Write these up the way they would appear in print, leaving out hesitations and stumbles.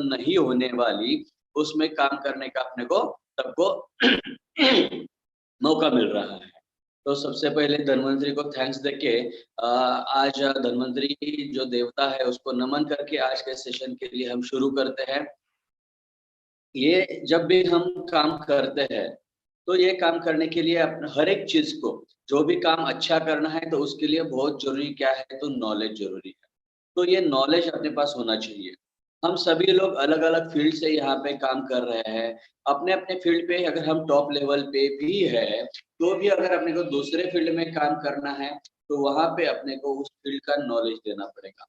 नहीं होने वाली, उसमें काम करने का अपने को सबको मौका मिल रहा है। तो सबसे पहले धन्वंतरी को थैंक्स देके आज धन्वंतरी जो देवता है उसको नमन करके आज के सेशन के लिए हम शुरू करते हैं। ये जब भी हम काम करते हैं तो ये काम करने के लिए हर एक चीज को, जो भी काम अच्छा करना है तो उसके लिए बहुत जरूरी क्या है, तो नॉलेज जरूरी है। तो ये नॉलेज अपने पास होना चाहिए। हम सभी लोग अलग अलग फील्ड से यहाँ पे काम कर रहे हैं। अपने अपने फील्ड पे अगर हम टॉप लेवल पे भी है तो भी अगर अपने को दूसरे फील्ड में काम करना है तो वहां पे अपने को उस फील्ड का नॉलेज देना पड़ेगा।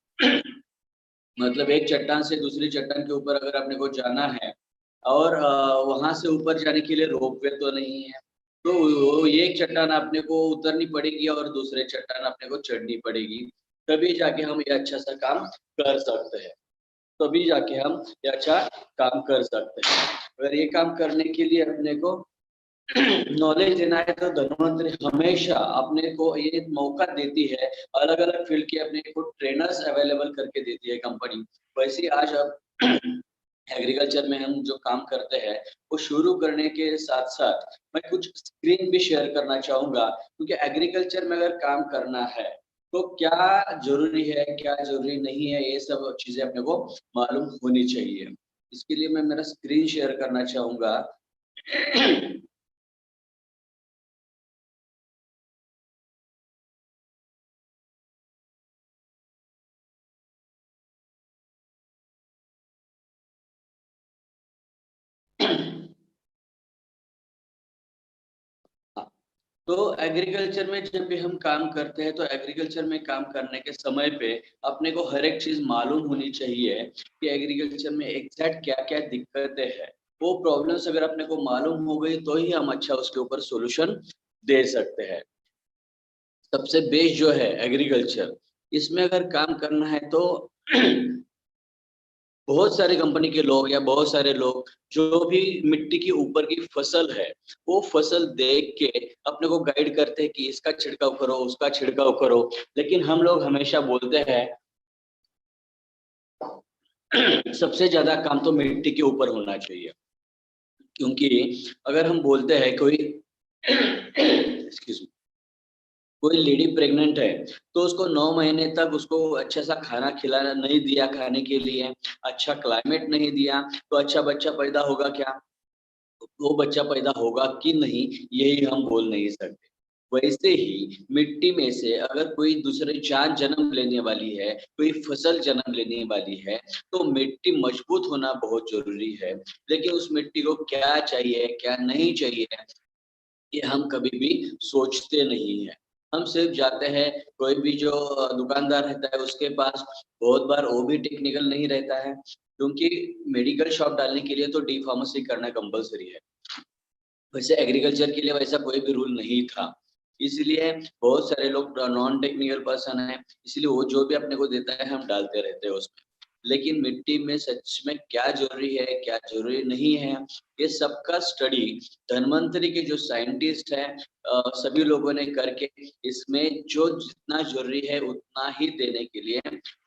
मतलब एक चट्टान से दूसरी चट्टान के ऊपर अगर अपने को जाना है और वहां से ऊपर जाने के लिए रोपवे तो नहीं है, तो ये एक चट्टान अपने को उतरनी पड़ेगी और दूसरे चट्टान अपने को चढ़नी पड़ेगी, तभी जाके हम ये अच्छा सा काम कर सकते हैं। तभी जाके हम ये अच्छा काम कर सकते हैं। अगर ये काम करने के लिए अपने को नॉलेज देना है तो धन्वंतरी हमेशा अपने को ये मौका देती है, अलग अलग फील्ड के अपने को ट्रेनर्स अवेलेबल करके देती है कंपनी। वैसे आज अब एग्रीकल्चर में हम जो काम करते हैं वो शुरू करने के साथ साथ मैं कुछ स्क्रीन भी शेयर करना चाहूंगा, क्योंकि एग्रीकल्चर में अगर काम करना है तो क्या जरूरी है क्या जरूरी नहीं है ये सब चीजें अपने को मालूम होनी चाहिए। इसके लिए मैं मेरा स्क्रीन शेयर करना चाहूंगा। तो एग्रीकल्चर में जब भी हम काम करते हैं तो एग्रीकल्चर में काम करने के समय पे अपने को हर एक चीज मालूम होनी चाहिए कि एग्रीकल्चर में एग्जैक्ट क्या क्या दिक्कतें हैं। वो प्रॉब्लम्स अगर अपने को मालूम हो गई तो ही हम अच्छा उसके ऊपर सॉल्यूशन दे सकते हैं। सबसे बेस जो है एग्रीकल्चर, इसमें अगर काम करना है तो बहुत सारे कंपनी के लोग या बहुत सारे लोग जो भी मिट्टी के ऊपर की फसल है वो फसल देख के अपने को गाइड करते हैं कि इसका छिड़काव करो उसका छिड़काव करो, लेकिन हम लोग हमेशा बोलते हैं सबसे ज्यादा काम तो मिट्टी के ऊपर होना चाहिए। क्योंकि अगर हम बोलते हैं कोई एक्सक्यूज मी, कोई लेडी प्रेग्नेंट है तो उसको 9 महीने तक उसको अच्छा सा खाना खिलाना नहीं दिया, खाने के लिए अच्छा क्लाइमेट नहीं दिया तो अच्छा बच्चा पैदा होगा क्या, वो बच्चा पैदा होगा कि नहीं यही हम बोल नहीं सकते। वैसे ही मिट्टी में से अगर कोई दूसरी जान जन्म लेने वाली है, कोई फसल जन्म लेने वाली है, तो मिट्टी मजबूत होना बहुत जरूरी है। लेकिन उस मिट्टी को क्या चाहिए क्या नहीं चाहिए ये हम कभी भी सोचते नहीं है। हम सिर्फ जाते हैं, कोई भी जो दुकानदार रहता है उसके पास, बहुत बार वो भी टेक्निकल नहीं रहता है, क्योंकि मेडिकल शॉप डालने के लिए तो डी फार्मेसी करना कंपलसरी है। वैसे एग्रीकल्चर के लिए वैसा कोई भी रूल नहीं था, इसलिए बहुत सारे लोग नॉन टेक्निकल पर्सन है, इसलिए वो जो भी अपने को देता है हम डालते रहते हैं उसमें। लेकिन मिट्टी में सच में क्या जरूरी है क्या जरूरी नहीं है, ये सबका स्टडी धन्वंतरी के जो साइंटिस्ट है सभी लोगों ने करके इसमें जो जितना जरूरी है उतना ही देने के लिए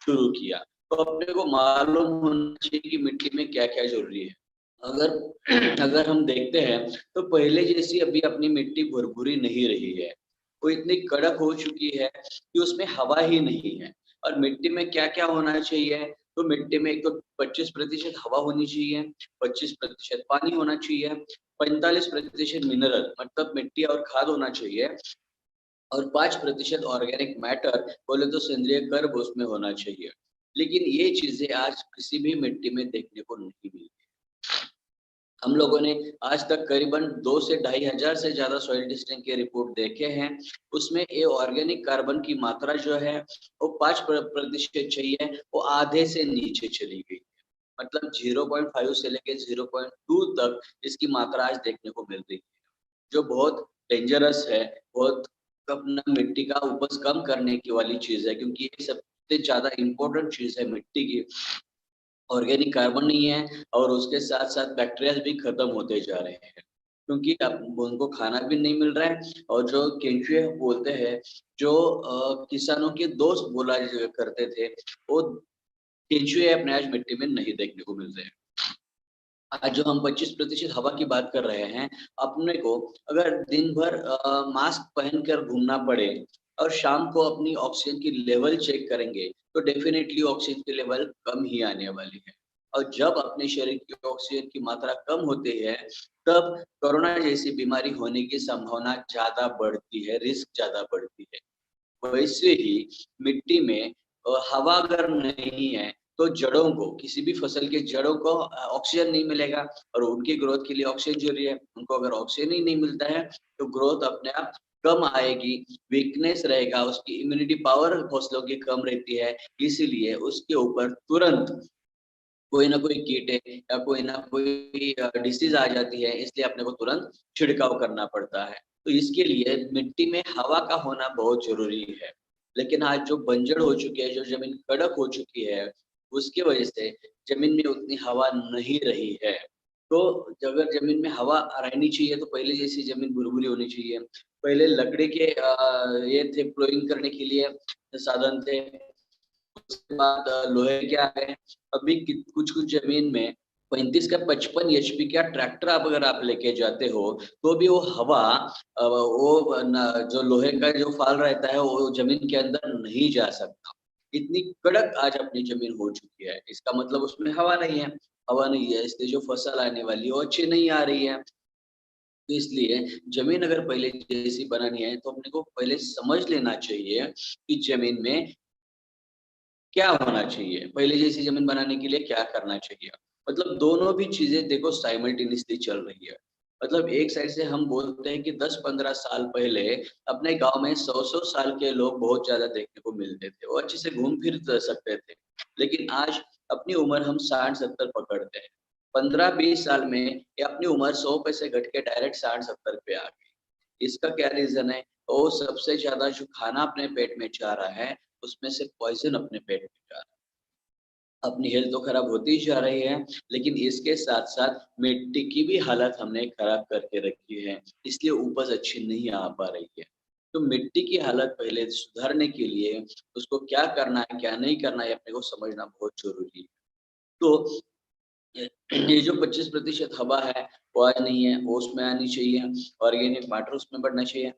शुरू किया। तो अपने को मालूम होना चाहिए कि मिट्टी में क्या क्या जरूरी है। अगर अगर हम देखते हैं तो पहले जैसी अभी अपनी मिट्टी भुरभुरी नहीं रही है, वो इतनी कड़क हो चुकी है कि उसमें हवा ही नहीं है। और मिट्टी में क्या क्या होना चाहिए, तो मिट्टी में एक तो 25% हवा होनी चाहिए, 25% पानी होना चाहिए, 45% मिनरल मतलब मिट्टी और खाद होना चाहिए, और 5% ऑर्गेनिक मैटर बोले तो सेंद्रीय कर्ब उसमें होना चाहिए। लेकिन ये चीजें आज किसी भी मिट्टी में देखने को नहीं मिलती। हम लोगों ने आज तक करीबन 2 से 2,500 से ज्यादा सॉइल टेस्टिंग के रिपोर्ट देखे हैं। उसमें ये ऑर्गेनिक कार्बन की मात्रा जो है वो 5% चाहिए, वो आधे से नीचे चली गई। मतलब 0.5 से लेके 0.2 तक इसकी मात्रा आज देखने को मिल रही है, जो बहुत डेंजरस है, बहुत अपना मिट्टी का उपज कम करने की वाली चीज है, क्योंकि ये सबसे ज्यादा इम्पोर्टेंट चीज है मिट्टी की। ऑर्गेनिक कार्बन नहीं है और उसके साथ साथ बैक्टीरिया भी खत्म होते जा रहे हैं, क्योंकि अब उनको खाना भी नहीं मिल रहा है। और जो केंचुए बोलते हैं, जो किसानों के दोस्त बोला करते थे, वो केंचुए अपने आज मिट्टी में नहीं देखने को मिल रहे हैं। आज जो हम 25% हवा की बात कर रहे हैं, अपने को अगर दिन भर मास्क पहनकर घूमना पड़े और शाम को अपनी ऑक्सीजन की लेवल चेक करेंगे, तो डेफ़िनेटली ऑक्सीजन की लेवल कम ही आने वाली है। और जब अपने शरीर की ऑक्सीजन की मात्रा कम होती है, तब कोरोना जैसी बीमारी होने की संभावना ज़्यादा बढ़ती है, रिस्क ज़्यादा बढ़ती है। वैसे ही मिट्टी में हवा अगर नहीं है, तो जड़ों को किसी भी फसल के जड़ों को ऑक्सीजन नहीं मिलेगा और उनकी ग्रोथ के लिए ऑक्सीजन ज़रूरी है। उनको अगर ऑक्सीजन ही नहीं मिलता है, तो ग्रोथ अपने आप कम आएगी, वीकनेस रहेगा, उसकी इम्यूनिटी पावर फसलों की कम रहती है, इसीलिए उसके ऊपर तुरंत कोई ना कोई कीट है या कोई ना कोई डिसीज़ आ जाती है, इसलिए अपने को तुरंत छिड़काव करना पड़ता है। तो इसके लिए मिट्टी में हवा का होना बहुत ज़रूरी है। लेकिन आज जो बंजर हो चुकी है, जो ज़मीन कड़क हो चुकी है, उसकी वजह से ज़मीन में उतनी हवा नहीं रही है। तो अगर ज़मीन में हवा रहनी चाहिए, तो पहले जैसी ज़मीन भुरभुरी होनी चाहिए। पहले लकड़ी के ये थे प्लोइंग करने के लिए साधन थे। उसके बाद लोहे के आ गए। अभी कुछ-कुछ ज़मीन में 35 का 55 एचपी का ट्रैक्टर आप अगर आप लेके जाते हो, तो भी वो हवा वो न जो लोहे का जो फाल रहता है, वो ज़मीन के अंदर नहीं जा सकता। इतनी कड़क आज अपनी ज़मीन हो चुकी है। इसका मतलब उसमें हवा नहीं है। हवा नहीं है, इसलिए जो फसल आने वाली है, वो अच्छी नहीं आ रही है। तो इसलिए ज़मीन अगर पहले जैसी बनानी है, तो अपने को पहले समझ लेना चाहिए कि ज़मीन में क्या होना चाहिए? पहले जैसी ज़मीन बनाने के लिए क्या करना चाहिए? मतलब दोनों भी चीज़ें देखो साइमल्टेनियसली चल रही है। मतलब एक साइड से हम बोलते हैं कि 10-15 साल पहले अपने गाँव में 100-100 साल के लोग बहुत ज़्यादा देखने को मिलते थे। वो अच्छे से घूम-फिर सकते थे। लेकिन आज अपनी उम्र हम 60-70 पकड़ते हैं। 15-20 साल में ये अपनी उम्र 100 पे से घट के डायरेक्ट 60-70 पे आ गई। इसका क्या रीज़न है? वो सबसे ज़्यादा जो खाना अपने पेट में जा रहा है, उसमें से पॉइज़न अपने पेट में जा रहा है। अपनी हेल्थ तो खराब होती ही जा रही है, लेकिन इसके साथ-साथ मिट्टी की भी हालत हमने खराब करके रखी है, इसलिए उपज अच्छी नहीं आ पा रही है। तो मिट्टी की हालत पहले सुधारने के लिए उसको क्या करना है, क्या नहीं करना है, अपने को समझना बहुत ज़रूरी है। तो ये जो 25% हवा है, वो आज नहीं है, वो उसमें आनी चाहिए, ऑर्गेनिक मैटर उसमें बढ़ना चाहिए।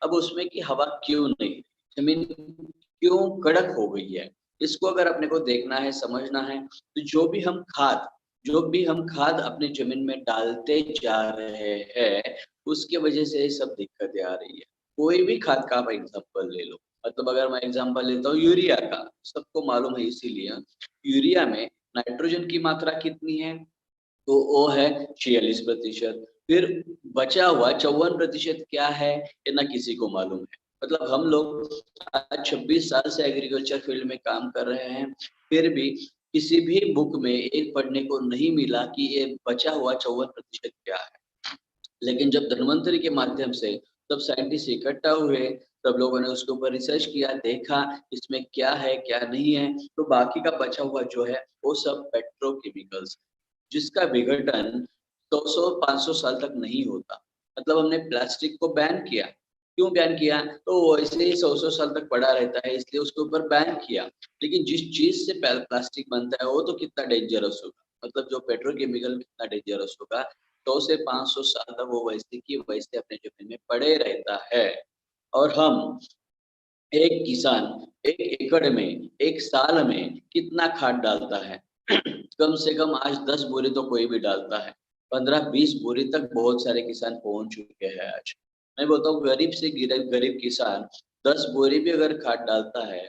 अब उसमें की हवा क्यों नहीं? ज़मीन क्यों कड़क हो गई है? इसको अगर अपने को देखना है, समझना है, तो जो भी हम खाद अपनी ज़मीन में डालते जा रहे हैं, उसकी वजह से ये सब दिक्कतें आ रही है। कोई भी खाद का आप एग्ज़ाम्पल ले लो, मतलब अगर मैं एग्ज़ाम्पल लेता हूँ यूरिया का, सबको मालूम है इसीलिए, यूरिया में नाइट्रोजन की मात्रा कितनी है? तो वो है 46%। फिर बचा हुआ 54% क्या है? ये ना किसी को मालूम है। मतलब हम लोग आज 26 साल से एग्रीकल्चर फील्ड में काम कर रहे हैं, फिर भी किसी भी बुक में एक पढ़ने को नहीं मिला कि ये बचा हुआ 54% क्या है। लेकिन जब धन्वंतरि के माध्यम से सब साइंटिस्ट इकट्ठा हुए, सब लोगों ने उसके ऊपर रिसर्च किया, देखा इसमें क्या है, क्या नहीं है, तो बाकी का बचा हुआ जो है, वो सब पेट्रोकेमिकल्स जिसका विघटन 200-500 साल तक नहीं होता। मतलब हमने प्लास्टिक को बैन किया। क्यों बैन किया? तो वो ऐसे ही 100-100 साल तक पड़ा रहता है इसलिए उसके ऊपर बैन किया। लेकिन जिस चीज़ से प्लास्टिक बनता है वो तो कितना डेंजरस होगा। मतलब जो पेट्रोकेमिकल कितना डेंजरस होगा, 100 से 500 साल तक वो वैसे की वैसे अपने ज़मीन में पड़े रहता है। और हम एक किसान 1 एकड़ में 1 साल में कितना खाद डालता है? कम से कम आज 10 बोरी तो कोई भी डालता है। 15-20 बोरी तक बहुत सारे किसान पहुँच चुके हैं आज। मैं बोलता हूँ गरीब से गरीब किसान 10 बोरी भी अगर खाद डालता है,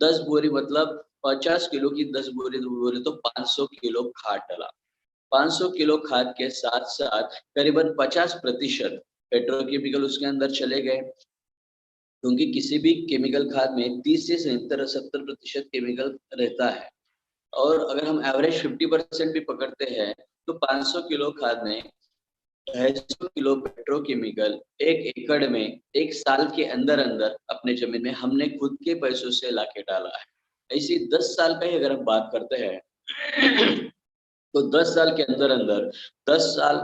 10 बोरी मतलब 50 किलो की 10 बोरी बोरी तो 500 किलो खाद डला। 500 किलो खाद के साथ-साथ करीबन 50% पेट्रोकेमिकल उसके अंदर चले गए। क्योंकि किसी भी केमिकल खाद में 30 से 70% केमिकल रहता है और अगर हम एवरेज 50% भी पकड़ते हैं, तो 500 किलो खाद में 250 किलो पेट्रोकेमिकल 1 एकड़ में 1 साल के अंदर-अंदर अपने ज़मीन में हमने खुद के पैसों से लाके डाला है। ऐसे ही 10 साल का ही अगर हम बात करते हैं तो 10 साल के अंदर-अंदर 10 साल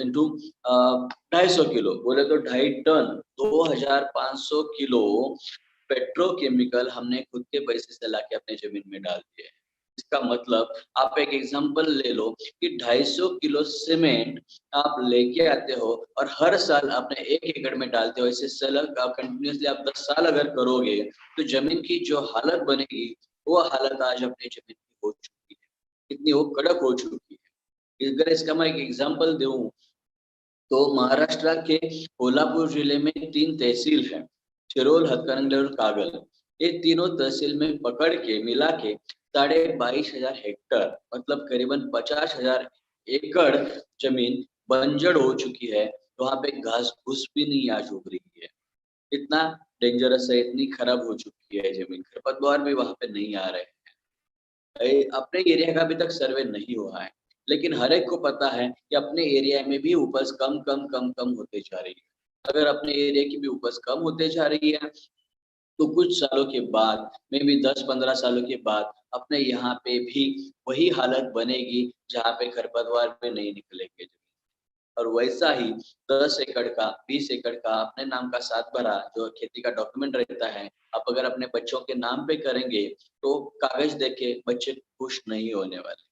इंटू 250 किलो बोले तो 2.5 टन 2500 किलो पेट्रोकेमिकल हमने खुद के पैसे से लाके अपने ज़मीन में डाल दिए हैं। इसका मतलब आप एक एग्जांपल ले लो कि 250 किलो सीमेंट आप लेके आते हो और हर साल आपने 1 एकड़ में डालते हो, ऐसे कंटिन्यूअसली आप 10 साल अगर करोगे तो जमीन की जो हालत बनेगी वो हालत आज अपनी जमीन की हो चुकी है, कितनी वो कड़क हो चुकी है। अगर इसका मैं एक एग्जांपल दूं तो महाराष्ट्र के कोल्हापुर जिले में 3 तहसील है, शिरोल, हातकणंगले और कागल। ये तीनों तहसील में पकड़ के मिला के 22,500 हेक्टर मतलब करीबन 50,000 एकड़ जमीन बंजर हो चुकी है। तो वहाँ पे घास फूस भी नहीं आज उग रही है। इतना डेंजरस है, इतनी खराब हो चुकी है जमीन, खरपतवार भी वहाँ पे नहीं आ रहे हैं। अपने एरिया का अभी तक सर्वे नहीं हुआ है, लेकिन हर एक को पता है कि अपने एरिया में भी उपज कम होते जा रही है। अगर अपने एरिया की भी उपज कम होते जा रही है तो कुछ सालों के बाद, मे बी 10-15 सालों के बाद अपने यहाँ पे भी वही हालत बनेगी जहाँ पे खरपतवार में नहीं निकलेंगे। और वैसा ही 10 एकड़ का, 20 एकड़ का अपने नाम का 7 भरा जो खेती का डॉक्यूमेंट रहता है, आप अगर अपने बच्चों के नाम पे करेंगे तो कागज देख के बच्चे खुश नहीं होने वाले,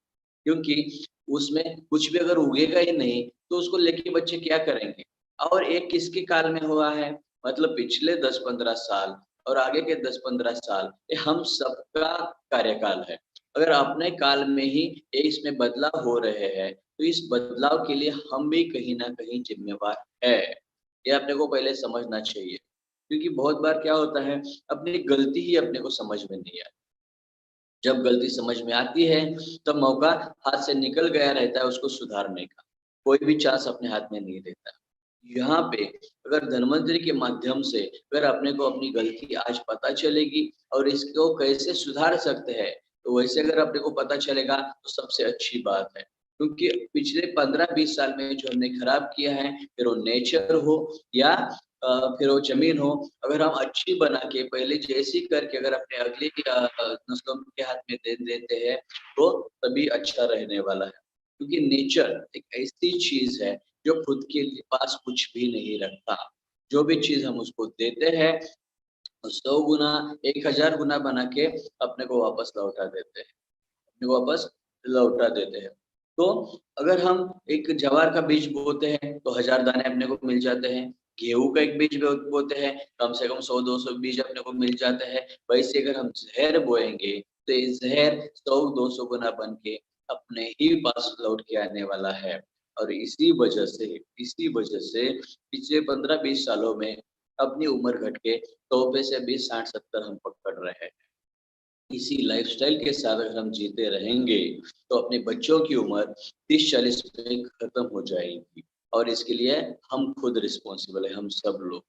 क्योंकि उसमें कुछ भी अगर उगेगा ही नहीं तो उसको लेके बच्चे क्या करेंगे। और एक किसके काल में हुआ है, मतलब पिछले 10-15 साल और आगे के 10-15 साल ये हम सबका कार्यकाल है। अगर अपने काल में ही ये इसमें बदलाव हो रहे हैं तो इस बदलाव के लिए हम भी कहीं न कहीं ज़िम्मेवार है। ये अपने को पहले समझना चाहिए। क्योंकि बहुत बार क्या होता है, अपनी गलती ही अपने को समझ में नहीं आती। जब गलती समझ में आती है, तब मौका हाथ से निकल गया रहता है उसको सुधारने का। कोई भी चांस अपने हाथ में नहीं रहता। यहाँ पे अगर धन्वंतरि के माध्यम से अगर अपने को अपनी गलती आज पता चलेगी और इसको कैसे सुधार सकते हैं, तो वैसे अगर अपने को पता चलेगा तो सबसे अच्छी बात है। क्योंकि पिछले 15-20 साल में जो हमने खराब किया है, फिर वो नेचर हो या फिर वो ज़मीन हो, अगर हम अच्छी बना के पहले जैसी करके अगर अपने अगली नस्लों के हाथ में दे देते हैं, तो तभी अच्छा रहने वाला है। क्योंकि नेचर एक ऐसी चीज़ है जो खुद के पास कुछ भी नहीं रखता। जो भी चीज़ हम उसको देते हैं, 100 गुना, 1000 गुना बना के अपने को वापस लौटा देते हैं। अपने को वापस लौटा देते हैं। तो अगर हम एक ज्वार का बीज बोते हैं, तो 1000 दाने अपने को मिल जाते हैं। गेहूँ का एक बीज बोते हैं, कम से कम 100-200 बीज अपने को मिल जाते हैं। वैसे अगर हम ज़हर बोएँगे, तो ये ज़हर 100-200 गुना बन के अपने ही पास लौट के आने वाला है। और इसी वजह से पिछले 15-20 सालों में अपनी उम्र घट के 100 पे से भी 60-70 हम पकड़ रहे हैं। इसी लाइफ़स्टाइल के साथ अगर हम जीते रहेंगे, तो अपने बच्चों की उम्र 30-40 में खत्म हो जाएगी और इसके लिए हम खुद रिस्पॉन्सिबल हैं, हम सब लोग।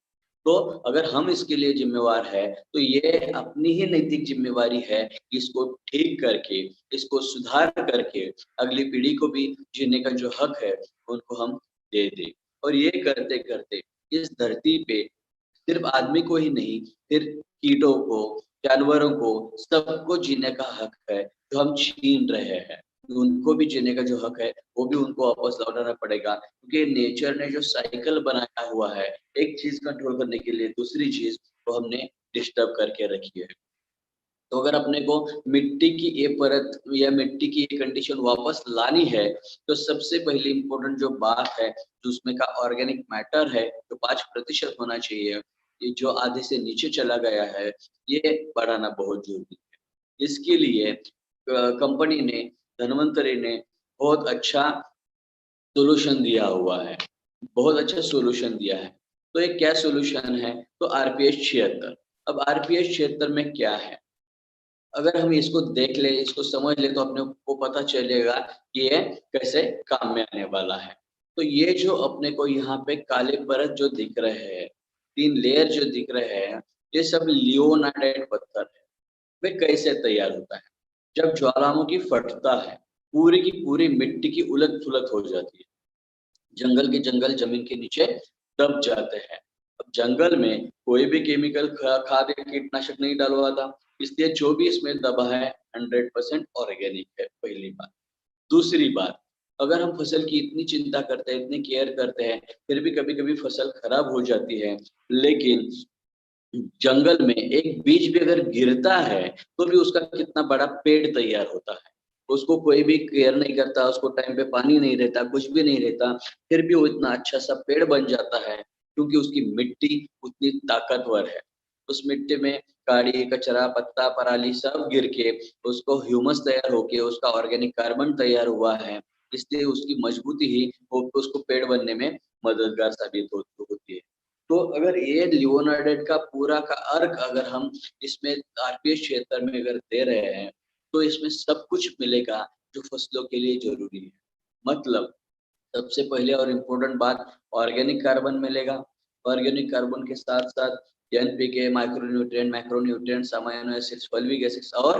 तो अगर हम इसके लिए ज़िम्मेवार हैं, तो ये अपनी ही नैतिक ज़िम्मेवारी है कि इसको ठीक करके, इसको सुधार करके अगली पीढ़ी को भी जीने का जो हक है, उनको हम दे दें। और ये करते-करते इस धरती पे सिर्फ आदमी को ही नहीं, फिर कीटों को, जानवरों को, सबको जीने का हक है, जो हम छीन रहे हैं। उनको भी जीने का जो हक है, वो भी उनको वापस लौटाना पड़ेगा। क्योंकि नेचर ने जो साइकिल बनाया हुआ है, एक चीज़ कंट्रोल करने के लिए दूसरी चीज़ को हमने डिस्टर्ब करके रखी है। तो अगर अपने को मिट्टी की ये परत या मिट्टी की ये कंडीशन वापस लानी है, तो सबसे पहले इम्पोर्टेंट जो बात है, जो उसमें का ऑर्गेनिक मैटर है, जो 5% होना चाहिए, ये जो आधे से नीचे चला गया है, ये बढ़ाना बहुत ज़रूरी है। इसके लिए कंपनी ने, धन्वंतरि ने बहुत अच्छा सॉल्यूशन दिया हुआ है, बहुत अच्छा सॉल्यूशन दिया है। तो ये क्या सॉल्यूशन है? तो आरपीएच 76। अब आरपीएच 76 में क्या है? अगर हम इसको देख लें, इसको समझ लें तो अपने को पता चलेगा कि ये कैसे काम में आने वाला है। तो ये जो अपने को यहाँ पे काले परत जो दिख रहे हैं, 3 लेयर जो दिख रहे हैं, ये सब लियोनार्डाइट पत्थर है। वे कैसे तैयार होता है? जब ज्वालामुखी फटता है, पूरी की पूरी मिट्टी की उलट-पुलट हो जाती है। जंगल के जंगल ज़मीन के नीचे दब जाते हैं। अब जंगल में कोई भी केमिकल खाद या कीटनाशक नहीं डाला हुआ था, इसलिए जो भी इसमें दबा है 100% ऑर्गेनिक है, पहली बात। दूसरी बात, अगर हम फसल की इतनी चिंता करते हैं, इतनी केयर करते हैं, फिर भी कभी-कभी फसल खराब हो जाती है, लेकिन जंगल में एक बीज भी अगर गिरता है तो भी उसका कितना बड़ा पेड़ तैयार होता है। उसको कोई भी केयर नहीं करता, उसको टाइम पे पानी नहीं रहता, कुछ भी नहीं रहता, फिर भी वो इतना अच्छा सा पेड़ बन जाता है क्योंकि उसकी मिट्टी उतनी ताकतवर है। उस मिट्टी में काड़ी, कचरा, पत्ता, पराली सब गिर के उसको ह्यूमस तैयार होके उसका ऑर्गेनिक कार्बन तैयार हुआ है। इसलिए उसकी मजबूती ही वो उसको पेड़ बनने में मददगार साबित होती है। तो अगर ये लियोनार्ड का पूरा का अर्क अगर हम इसमें आरपीएस क्षेत्र में अगर दे रहे हैं तो इसमें सब कुछ मिलेगा जो फसलों के लिए जरूरी है। मतलब सबसे पहले और इम्पोर्टेंट बात, ऑर्गेनिक कार्बन मिलेगा। ऑर्गेनिक कार्बन के साथ साथ NPK, micronutrient, macronutrients, amino acids, folic acids और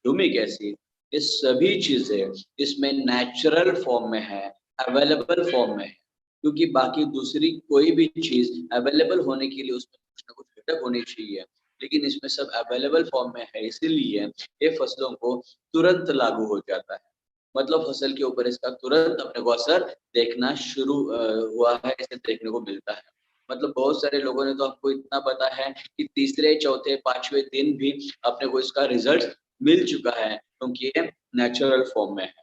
ह्यूमिक एसिड, ये सभी चीजें इसमें नेचुरल फॉर्म में है, अवेलेबल फॉर्म में है। क्योंकि बाकी दूसरी कोई भी चीज अवेलेबल होने के लिए उसमें कुछ ना कुछ घटक होनी चाहिए, लेकिन इसमें सब अवेलेबल फॉर्म में है, इसीलिए ये फसलों को तुरंत लागू हो जाता है। मतलब फसल के ऊपर इसका तुरंत अपने को असर देखना शुरू हुआ है, इसे देखने को मिलता है। मतलब बहुत सारे लोगों ने तो हमको इतना पता है कि तीसरे, चौथे, पांचवें दिन भी अपने को इसका रिजल्ट मिल चुका है क्योंकि ये नेचुरल फॉर्म में है।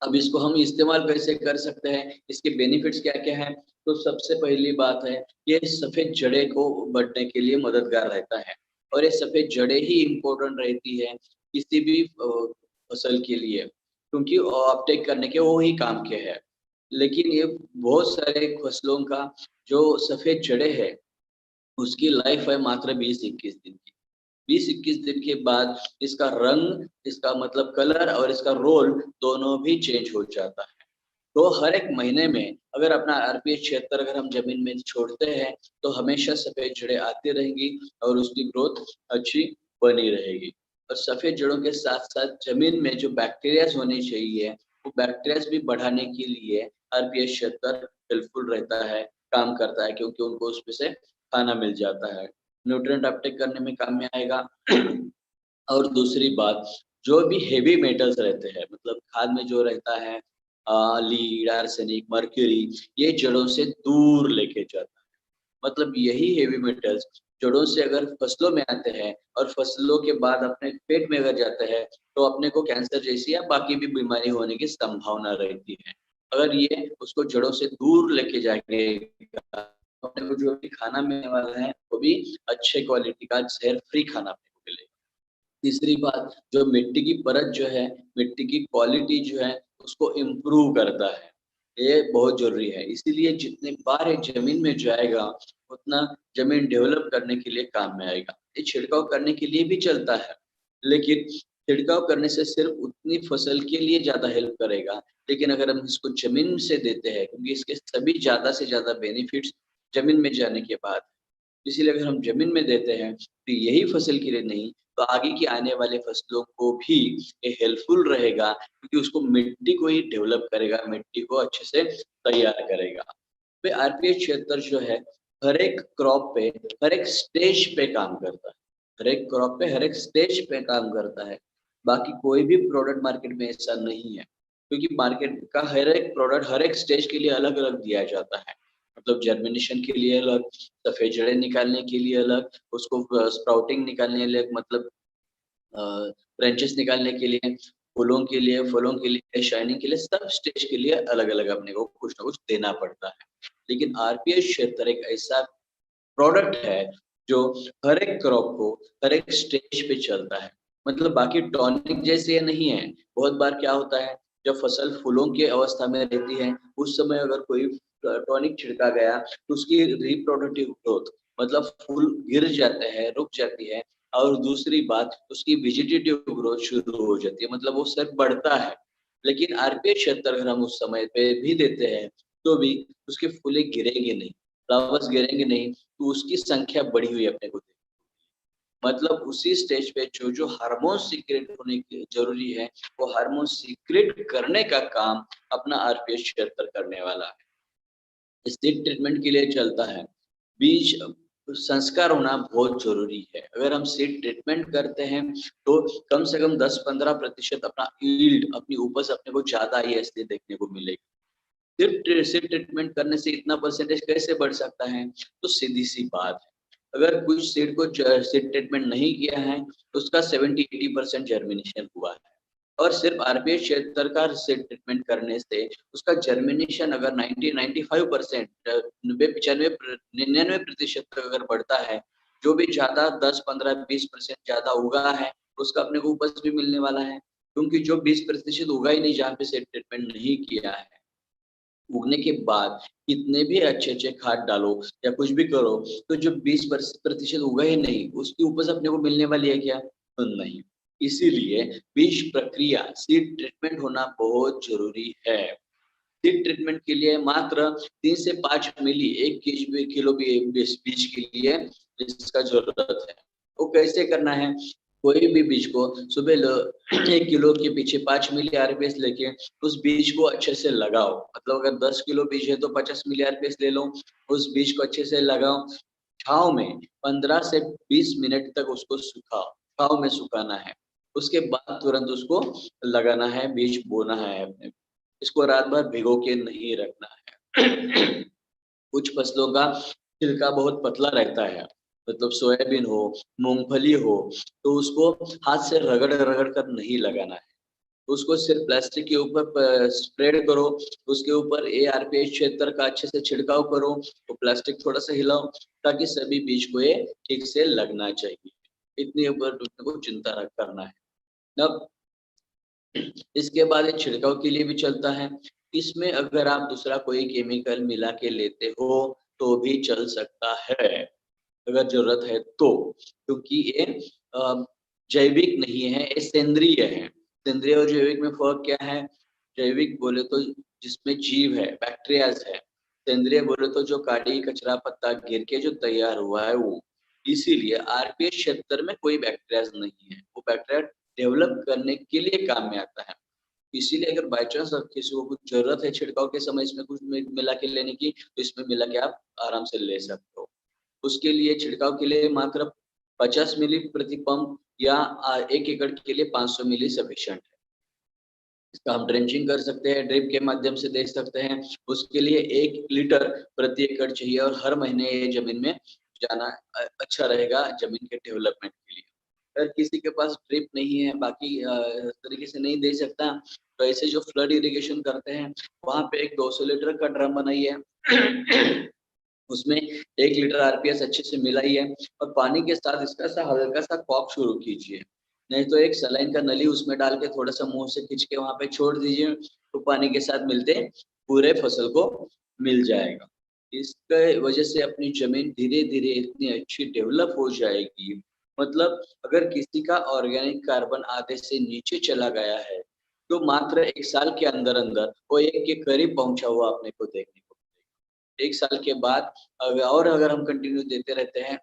अब इसको हम इस्तेमाल कैसे कर सकते हैं, इसके बेनिफिट्स क्या-क्या हैं? तो सबसे पहली बात है, ये सफ़ेद जड़ें को बढ़ने के लिए मददगार रहता है और ये सफ़ेद जड़ें ही इम्पोर्टेंट रहती है किसी भी फसल के लिए, क्योंकि अपटेक करने के वो ही काम के हैं। लेकिन ये बहुत सारे फसलों का जो सफ़ेद जड़ें हैं, उसकी लाइफ है मात्र 20-21 दिन की। 20-21 दिन के बाद इसका रंग, इसका मतलब कलर और इसका रोल दोनों भी चेंज हो जाता है। तो हर एक महीने में अगर अपना आरपीएच क्षेत्र अगर हम ज़मीन में छोड़ते हैं, तो हमेशा सफ़ेद जड़ें आती रहेंगी और उसकी ग्रोथ अच्छी बनी रहेगी। और सफ़ेद जड़ों के साथ-साथ ज़मीन में जो बैक्टीरियाज़ होने चाहिए, वो बैक्टीरियाज़ भी बढ़ाने के लिए आरपीएच क्षेत्र हेल्पफुल रहता है, काम करता है क्योंकि उनको उसमें से खाना मिल जाता है। न्यूट्रिएंट अपटेक करने में काम में आएगा। और दूसरी बात, जो भी हेवी मेटल्स रहते हैं, मतलब खाद में जो रहता है लीड, आर्सेनिक, मर्क्यूरी, ये जड़ों से दूर लेके जाता है। मतलब यही हेवी मेटल्स जड़ों से अगर फसलों में आते हैं और फसलों के बाद अपने पेट में अगर जाते हैं, तो अपने को कैंसर जैसी या बाकी भी बीमारी होने की संभावना रहती है। अगर ये उसको जड़ों से दूर लेके जाएँगे, तो अपने को जो भी खाना मिलने वाला है, वो भी अच्छे क्वालिटी का ज़हर फ्री खाना अपने को मिलेगा। तीसरी बात, जो मिट्टी की परत जो है, मिट्टी की क्वालिटी जो है, उसको इम्प्रूव करता है। ये बहुत ज़रूरी है, इसीलिए जितनी बार ये ज़मीन में जाएगा, उतना ज़मीन डेवलप करने के लिए काम में आएगा। ये छिड़काव करने के लिए भी चलता है, लेकिन छिड़काव करने से सिर्फ़ उतनी फसल के लिए ज़्यादा हेल्प करेगा, लेकिन अगर हम इसको ज़मीन से देते हैं, क्योंकि इसके सभी ज़्यादा से ज़्यादा बेनिफिट्स ज़मीन में जाने के बाद, इसीलिए अगर हम ज़मीन में देते हैं, तो यही फसल के लिए नहीं, तो आगे की आने वाले फसलों को भी ये हेल्पफुल रहेगा क्योंकि उसको मिट्टी को ही डेवलप करेगा, मिट्टी को अच्छे से तैयार करेगा। तो आरपीएच क्षेत्र जो है, हर एक क्रॉप पे, हर एक स्टेज पे काम करता है। हर एक क्रॉप पे, हर एक स्टेज पे काम करता है। बाकी कोई भी प्रोडक्ट मार्केट में ऐसा नहीं है, क्योंकि मार्केट का हर एक प्रोडक्ट हर एक स्टेज के लिए अलग-अलग दिया जाता है। मतलब जर्मिनेशन के लिए अलग, सफ़ेद जड़ें निकालने के लिए अलग, उसको स्प्राउटिंग निकालने लिए मतलब अ, ब्रांचेस निकालने के लिए, फलों के लिए, शाइनिंग के लिए, सब स्टेज के लिए अलग-अलग अपने को कुछ ना कुछ देना पड़ता है। लेकिन आरपीएच क्षेत्र एक ऐसा प्रोडक्ट है जो हर एक क्रॉप को हर एक स्टेज पे चलता है। मतलब बाकी टॉनिक जैसे ये नहीं है। बहुत बार क्या होता है, जब फसल फूलों की अवस्था में रहती है, उस समय अगर कोई टॉनिक छिड़का गया तो उसकी रिप्रोडक्टिव ग्रोथ मतलब फूल गिर जाते हैं, रुक जाती है और दूसरी बात उसकी वेजिटेटिव ग्रोथ शुरू हो जाती है, मतलब वो सिर्फ बढ़ता है। लेकिन आरपीएच क्षेत्र अगर हम उस समय पे भी देते हैं, तो भी उसके फूलें गिरेंगे नहीं, फ्लावर्स गिरेंगे नहीं, तो उसकी संख्या बढ़ी हुई अपने को दिखेगी। मतलब उसी स्टेज पे जो-जो हार्मोन सीक्रेट होने की ज़रूरी है, वो हार्मोन सीक्रेट करने का काम अपना आरपीएच क्षेत्र करने वाला है। सीड ट्रीटमेंट के लिए चलता है। बीज संस्कार होना बहुत ज़रूरी है। अगर हम सीड ट्रीटमेंट करते हैं, तो कम से कम 10-15% अपना यील्ड, अपनी उपज अपने को ज़्यादा आई है इसलिए देखने को मिलेगी। सिर्फ सिर्फ ट्रीटमेंट करने से इतना परसेंटेज कैसे बढ़ सकता है? तो सीधी-सी बात है। अगर कुछ सीड को सीड ट्रीटमेंट नहीं किया है तो उसका 70-80% जर्मिनेशन हुआ है। और सिर्फ आरपीएच 76 का सीड ट्रीटमेंट करने से उसका जर्मिनेशन अगर 90-95% 99% तक अगर बढ़ता है, जो भी ज्यादा 10-15-20% ज्यादा उगा है उसका अपने को उपज भी मिलने वाला है। क्योंकि जो 20% उगा ही नहीं जहाँ पे सीड ट्रीटमेंट नहीं किया है, उगने के बाद कितने भी अच्छे-अच्छे खाद डालो या कुछ भी करो, तो जो 20% उगा ही नहीं, उसकी उपज अपने को मिलने वाली है क्या? तो नहीं। इसीलिए बीज प्रक्रिया सीड ट्रीटमेंट होना बहुत ज़रूरी है। सीड ट्रीटमेंट के लिए मात्र 3 से 5 मिली 1 किलो बीज के लिए इसका ज़रूरत है। वो कैसे करना है? कोई भी बीज को सुबह 1 किलो के पीछे 5 मिली आरपीएस लेके उस बीज को अच्छे से लगाओ। मतलब अगर 10 किलो बीज है तो 50 मिली आरपीएस ले लो, उस बीज को अच्छे से लगाओ। छाँव में 15 से 20 मिनट तक उसको सुखाओ, छाँव में सुखाना है। उसके बाद तुरंत उसको लगाना है, बीज बोना है अपने। इसको रात भर भिगो के नहीं रखना है। कुछ फसलों का छिलका बहुत पतला रहता है, मतलब सोयाबीन हो, मूंगफली हो, तो उसको हाथ से रगड़-रगड़ कर नहीं लगाना है। उसको सिर्फ प्लास्टिक के ऊपर स्प्रेड करो, उसके ऊपर एआरपीएच 76 का अच्छे से छिड़काव करो, तो प्लास्टिक थोड़ा-सा हिलाओ ताकि सभी बीज को ये ठीक से लगना चाहिए। इतनी ऊपर को चिंता करना है। अब इसके बाद ये छिड़काव के लिए भी चलता है। इसमें अगर आप दूसरा कोई केमिकल मिला के लेते हो, तो भी चल सकता है, अगर ज़रूरत है तो। क्योंकि ये अ, जैविक नहीं है, ये सेंद्रीय है। सेंद्रीय और जैविक में फ़र्क क्या है? जैविक बोले तो जिसमें जीव है, बैक्टीरियाज़ है। सेंद्रीय बोले तो जो काड़ी, कचरा, पत्ता गिर के जो तैयार हुआ है वो। इसीलिए आरपीएच 76 में कोई बैक्टीरियाज़ नहीं है। वो बैक्टीरिया डेवलप करने के लिए काम में आता है। इसीलिए अगर बाय चांस किसी को कुछ ज़रूरत है छिड़काव के समय इसमें कुछ मिला के लेने की, तो इसमें मिला के आप आराम से ले सकते हो। उसके लिए छिड़काव के लिए मात्र 50 मिली प्रति पंप या 1 एकड़ के लिए 500 मिली सफिशिएंट है। इसका हम ड्रेंचिंग कर सकते हैं, ड्रिप के माध्यम से दे सकते हैं। उसके लिए 1 लीटर प्रति एकड़ चाहिए और हर महीने ये ज़मीन में जाना अच्छा रहेगा ज़मीन के डेवलपमेंट के लिए। अगर किसी के पास ड्रिप नहीं है, बाकी इस तरीके से नहीं दे सकता, तो ऐसे जो फ्लड इरिगेशन करते हैं, वहाँ पे एक 200 लीटर का ड्रम बनाइए। उसमें 1 लीटर आरपीएस अच्छे से मिलाइए और पानी के साथ इसका सा हल्का-सा कॉक शुरू कीजिए। नहीं तो एक सलाइन का नली उसमें डाल के थोड़ा-सा मुँह से खींच के वहाँ पे छोड़ दीजिए, तो पानी के साथ मिलते पूरे फसल को मिल जाएगा। इसके वजह से अपनी ज़मीन धीरे-धीरे इतनी अच्छी डेवलप हो जाएगी, मतलब अगर किसी का ऑर्गेनिक कार्बन आधे से नीचे चला गया है, तो मात्र 1 साल के अंदर-अंदर वो 1 के करीब पहुँचा हुआ अपने को देखने को मिलेगा। 1 साल के बाद अगर हम कंटिन्यू देते रहते हैं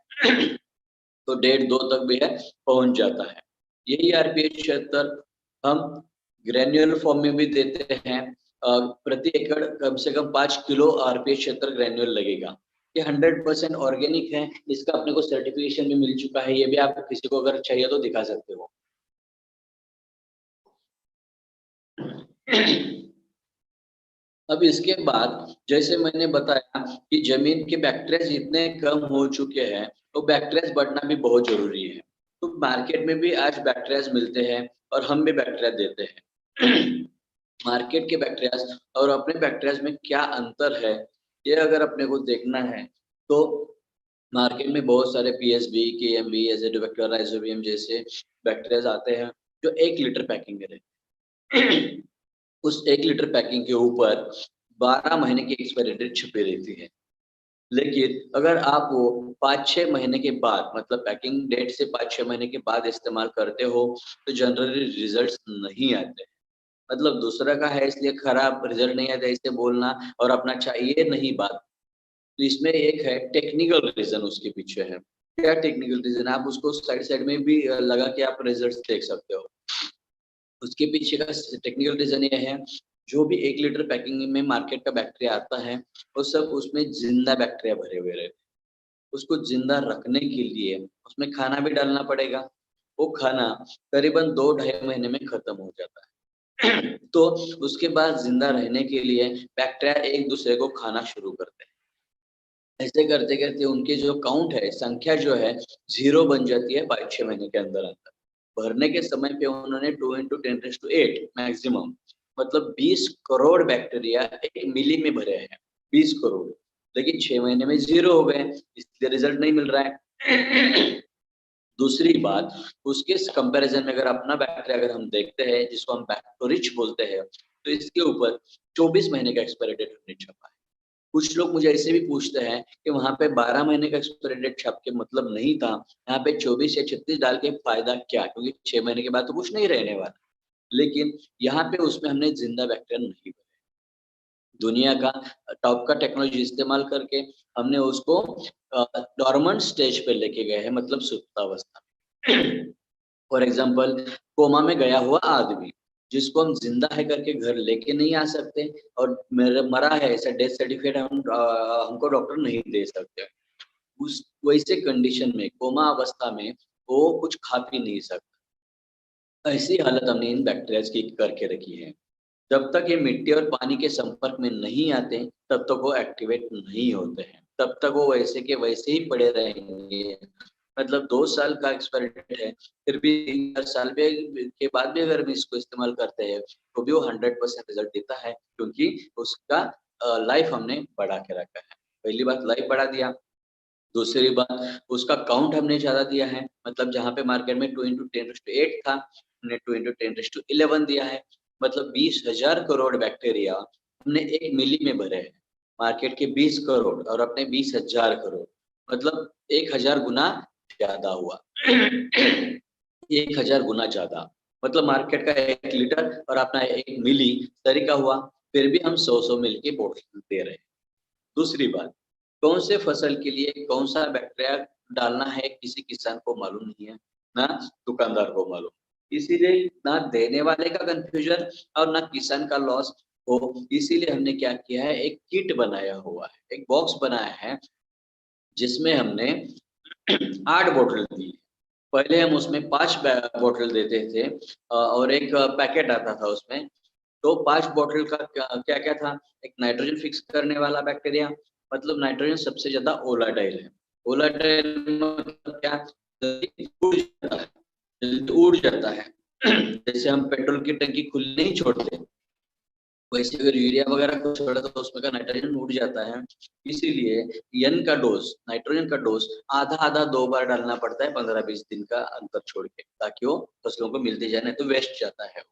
तो 1.5-2 तक भी है पहुँच जाता है। यही आरपीएच 76 हम ग्रैन्युलर फॉर्म में भी देते हैं। प्रति एकड़ कम से कम 5 किलो आरपीएच 76 ग्रैन्युल लगेगा। ये 100% ऑर्गेनिक है, इसका अपने को सर्टिफिकेशन भी मिल चुका है, ये भी आप किसी को अगर चाहिए तो दिखा सकते हो। अब इसके बाद जैसे मैंने बताया कि ज़मीन के बैक्टीरियाज़ इतने कम हो चुके हैं, तो बैक्टीरियाज़ बढ़ना भी बहुत ज़रूरी है। तो मार्केट में भी आज बैक्टीरियाज़ मिलते हैं और हम भी बैक्टीरिया देते हैं। मार्केट के बैक्टीरियाज़ और अपने बैक्टीरियाज़ में क्या अंतर है, ये अगर अपने को देखना है, तो मार्केट में बहुत सारे पीएसबी, केएमबी, एज़ोडोबैक्टर, राइज़ोबियम जैसे बैक्टीरियाज़ आते हैं, जो 1 लीटर पैकिंग में रहते हैं। उस 1 लीटर पैकिंग के ऊपर 12 महीने की एक्सपायरी डेट छपी रहती है। लेकिन अगर आप वो 5-6 महीने के बाद मतलब पैकिंग डेट से 5-6 महीने के बाद इस्तेमाल करते हो, तो जनरली रिज़ल्ट्स नहीं आते। मतलब दूसरा का है इसलिए खराब रिज़ल्ट नहीं आता इसे बोलना और अपना चाहिए नहीं बात। तो इसमें एक है टेक्निकल रीज़न उसके पीछे है। क्या टेक्निकल रीज़न? आप उसको साइड-साइड में भी लगा के आप रिज़ल्ट्स देख सकते हो। उसके पीछे का टेक्निकल रीज़न ये है, जो भी 1 लीटर पैकिंग में मार्केट का बैक्टीरिया आता है, वो सब उसमें ज़िंदा बैक्टीरिया भरे हुए रहते हैं। उसको ज़िंदा रखने के लिए उसमें खाना भी डालना पड़ेगा। वो खाना करीबन 2 ढाई महीने में खत्म हो जाता है। तो उसके बाद ज़िंदा रहने के लिए बैक्टीरिया एक-दूसरे को खाना शुरू करते हैं। ऐसे करते करते उनके जो काउंट है, संख्या जो है 0 बन जाती है 6 महीने के अंदर अंदर। भरने के समय पे उन्होंने 2 इंटू 10⁸ मैक्सिमम, मतलब 20 करोड़ बैक्टीरिया 1 मिली में भरे हैं, 20 करोड़। लेकिन 6 महीने में 0 हो गए, इसलिए रिजल्ट नहीं मिल रहा है। दूसरी बात, उसके कंपैरिजन में अगर अपना बैक्टीरिया अगर हम देखते हैं, जिसको हम बैक्टोरिच बोलते हैं, तो इसके ऊपर 24 महीने का एक्सपायरी डेट हमने छपा है। कुछ लोग मुझे ऐसे भी पूछते हैं कि वहाँ पे 12 महीने का एक्सपायरी डेट छाप के मतलब नहीं था, यहाँ पे 24 या 36 डाल के फ़ायदा क्या? क्योंकि 6 महीने के बाद तो कुछ नहीं रहने वाला। लेकिन यहाँ पे उसमें हमने ज़िंदा बैक्टीरिया नहीं भरे। दुनिया का टॉप का टेक्नोलॉजी इस्तेमाल करके हमने उसको डोर्मेंट स्टेज पे लेके गए हैं, मतलब सुप्तावस्था में। फॉर एग्ज़ाम्पल, कोमा में गया हुआ आदमी, जिसको हम ज़िंदा है करके घर लेके नहीं आ सकते और मरा है ऐसा डेथ सर्टिफ़िकेट हमको डॉक्टर नहीं दे सकते। उस वैसे कंडीशन में कोमा अवस्था में वो कुछ खा पी नहीं सकता। ऐसी हालत हमने इन बैक्टीरियाज़ की करके रखी है। जब तक ये मिट्टी और पानी के संपर्क में नहीं आते, तब तक वो एक्टिवेट नहीं होते हैं। तब तक वो वैसे के वैसे ही पड़े रहेंगे। मतलब 2 साल का एक्सपायरी डेट है, फिर भी 3-4 साल के बाद भी अगर हम इसको इस्तेमाल करते हैं, तो भी वो 100% रिज़ल्ट देता है, क्योंकि उसका लाइफ़ हमने बढ़ा के रखा है। पहली बात लाइफ़ बढ़ा दिया, दूसरी बात उसका काउंट हमने ज़्यादा दिया है, मतलब जहाँ पे मार्केट में 2 इंटू 10⁸ था, हमने 2 इंटू 10⁻11 दिया है। मतलब 20,000 करोड़ बैक्टीरिया हमने 1 मिली में भरे हैं। मार्केट के 20 करोड़ और अपने 20,000 करोड़, मतलब 1,000 गुना ज़्यादा हुआ। 1,000 गुना ज़्यादा, मतलब मार्केट का 1 लीटर और अपना 1 मिली तरीका हुआ, फिर भी हम 100-100 मिली की बोतल दे रहे हैं। दूसरी बात, कौन से फसल के लिए कौन-सा बैक्टीरिया डालना है किसी किसान को मालूम नहीं है, ना दुकानदार को मालूम। इसीलिए ना देने वाले का कन्फ्यूजन और ना किसान का लॉस हो, इसीलिए हमने क्या किया है, एक किट बनाया हुआ है, एक बॉक्स बनाया है, जिसमें हमने 8 बोतल दी। पहले हम उसमें 5 बोतल देते थे और एक पैकेट आता था उसमें। तो 5 बॉटल का क्या-क्या था? एक नाइट्रोजन फिक्स करने वाला बैक्टीरिया, मतलब नाइट्रोजन सबसे ज़्यादा वोलेटाइल है। वोलेटाइल मतलब क्या? जल्दी उड़ जाता है, जल्दी उड़ जाता है। जैसे हम पेट्रोल की टंकी खुली नहीं छोड़ते, वैसे अगर यूरिया वगैरह को छोड़ा तो उसमें का नाइट्रोजन उड़ जाता है। इसीलिए एन का डोज़, नाइट्रोजन का डोज़ आधा-आधा 2 बार डालना पड़ता है 15-20 दिन का अंतर छोड़ के, ताकि वो फसलों को मिलती जाए, नहीं तो वेस्ट जाता है।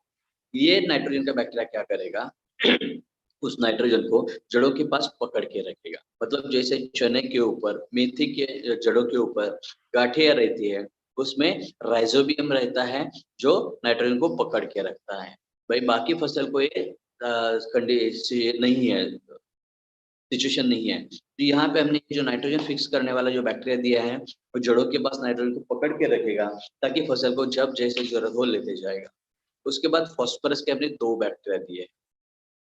ये नाइट्रोजन का बैक्टीरिया क्या करेगा, उस नाइट्रोजन को जड़ों के पास पकड़ के रखेगा। मतलब जैसे चने के ऊपर, मेथी के जड़ों के ऊपर गांठियाँ रहती है, उसमें राइज़ोबियम रहता है, जो नाइट्रोजन को पकड़ के रखता है। भाई बाकी फसल को ये नहीं है, सिचुएशन नहीं है। तो यहाँ पे हमने जो नाइट्रोजन फिक्स करने वाला जो बैक्टीरिया दिया है, वो जड़ों के पास नाइट्रोजन को पकड़ के रखेगा, ताकि फसल को जब जैसे ज़रूरत हो लेते जाएगा। उसके बाद फास्फोरस के हमने 2 बैक्टीरिया दिए।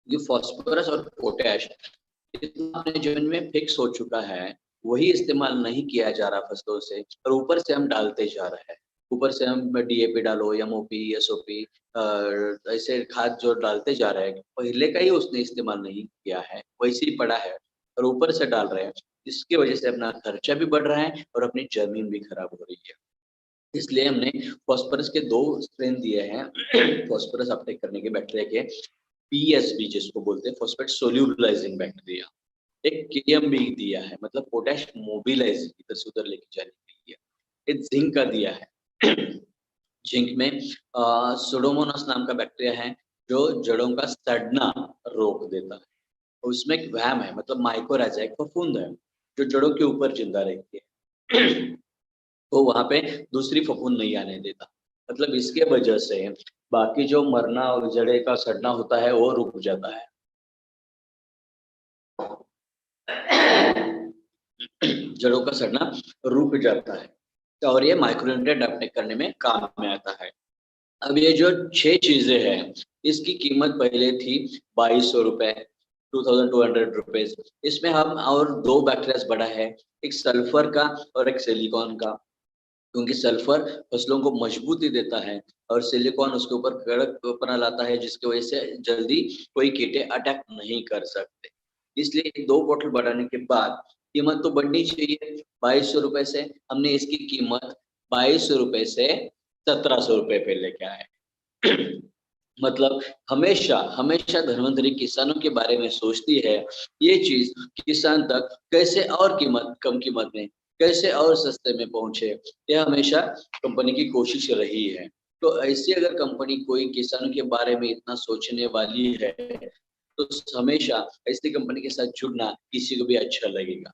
ये फास्फोरस और पोटैश इतना अपने जीवन में फिक्स हो चुका है, वही इस्तेमाल नहीं किया जा रहा फसलों से और ऊपर से हम डालते जा रहे हैं। ऊपर से हम डीएपी डालो, एमओपी, एसओपी ऐसे खाद जो डालते जा रहे हैं, पहले का ही उसने इस्तेमाल नहीं किया है, वैसे ही पड़ा है और ऊपर से डाल रहे हैं। इसकी वजह से अपना खर्चा भी बढ़ रहा है और अपनी ज़मीन भी खराब हो रही है। इसलिए हमने फास्फोरस के 2 स्ट्रेन दिए हैं, फास्फोरस अपटेक करने के बैक्टीरिया के, पीएसबी जिसको बोलते हैं, फॉस्फेट सोल्यूबलाइजिंग बैक्टीरिया। एक केएम भी दिया है, मतलब पोटैश मोबिलाइज इधर से उधर लेके जाने के लिए। एक जिंक का दिया है। जिंक में सुडोमोनास नाम का बैक्टीरिया है, जो जड़ों का सड़ना रोक देता है। उसमें एक वैम है, मतलब माइकोराइजा एक फफूंद है, जो जड़ों के ऊपर जिंदा रहती है। तो वहाँ पे दूसरी फफूंद नहीं आने देता। मतलब इसके वजह से बाकी जो मरना और जड़े का सड़ना होता है, वो रुक जाता है। जड़ों का सड़ना रुक जाता है और ये माइक्रोन्यूट्रिएंट अपटेक करने में काम में आता है। अब ये जो 6 चीज़ें हैं, इसकी कीमत पहले थी ₹2200, ₹2200। इसमें हम और 2 बैक्टीरियाज़ बढ़ा है, एक सल्फर का और एक सिलिकॉन का। क्योंकि सल्फर फसलों को मजबूती देता है और सिलिकॉन उसके ऊपर कड़कपना लाता है, जिसकी वजह से जल्दी कोई कीटे अटैक नहीं कर सकते। इसलिए 2 बोतल बढ़ाने के बाद कीमत तो बढ़नी चाहिए। 2200 रुपए से हमने इसकी कीमत 2200 रुपए से 1700 रुपए पे लेके आए। मतलब हमेशा हमेशा धन्वंतरी किसानों के बारे में सोचती है, ये चीज किसान तक कैसे और कीमत कम कीमत में, कैसे और सस्ते में पहुंचे, यह हमेशा कंपनी की कोशिश रही है। तो ऐसी अगर कंपनी कोई किसानों के बारे में इतना सोचने वाली है, तो हमेशा ऐसी कंपनी के साथ जुड़ना किसी को भी अच्छा लगेगा।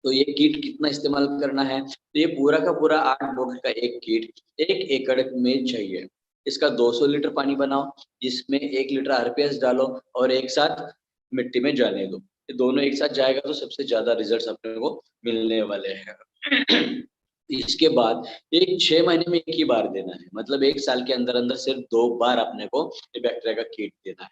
तो ये किट कितना इस्तेमाल करना है, तो ये पूरा का पूरा 8 बॉक्स का एक किट 1 एकड़ में चाहिए। इसका 200 लीटर पानी बनाओ, इसमें 1 लीटर आरपीएस डालो और एक साथ मिट्टी में जाने दो। ये दोनों एक साथ जाएगा तो सबसे ज़्यादा रिज़ल्ट्स अपने को मिलने वाले हैं। इसके बाद एक 6 महीने में 1 ही बार देना है, मतलब 1 साल के अंदर-अंदर सिर्फ 2 बार अपने को ये बैक्टीरिया का किट देना है।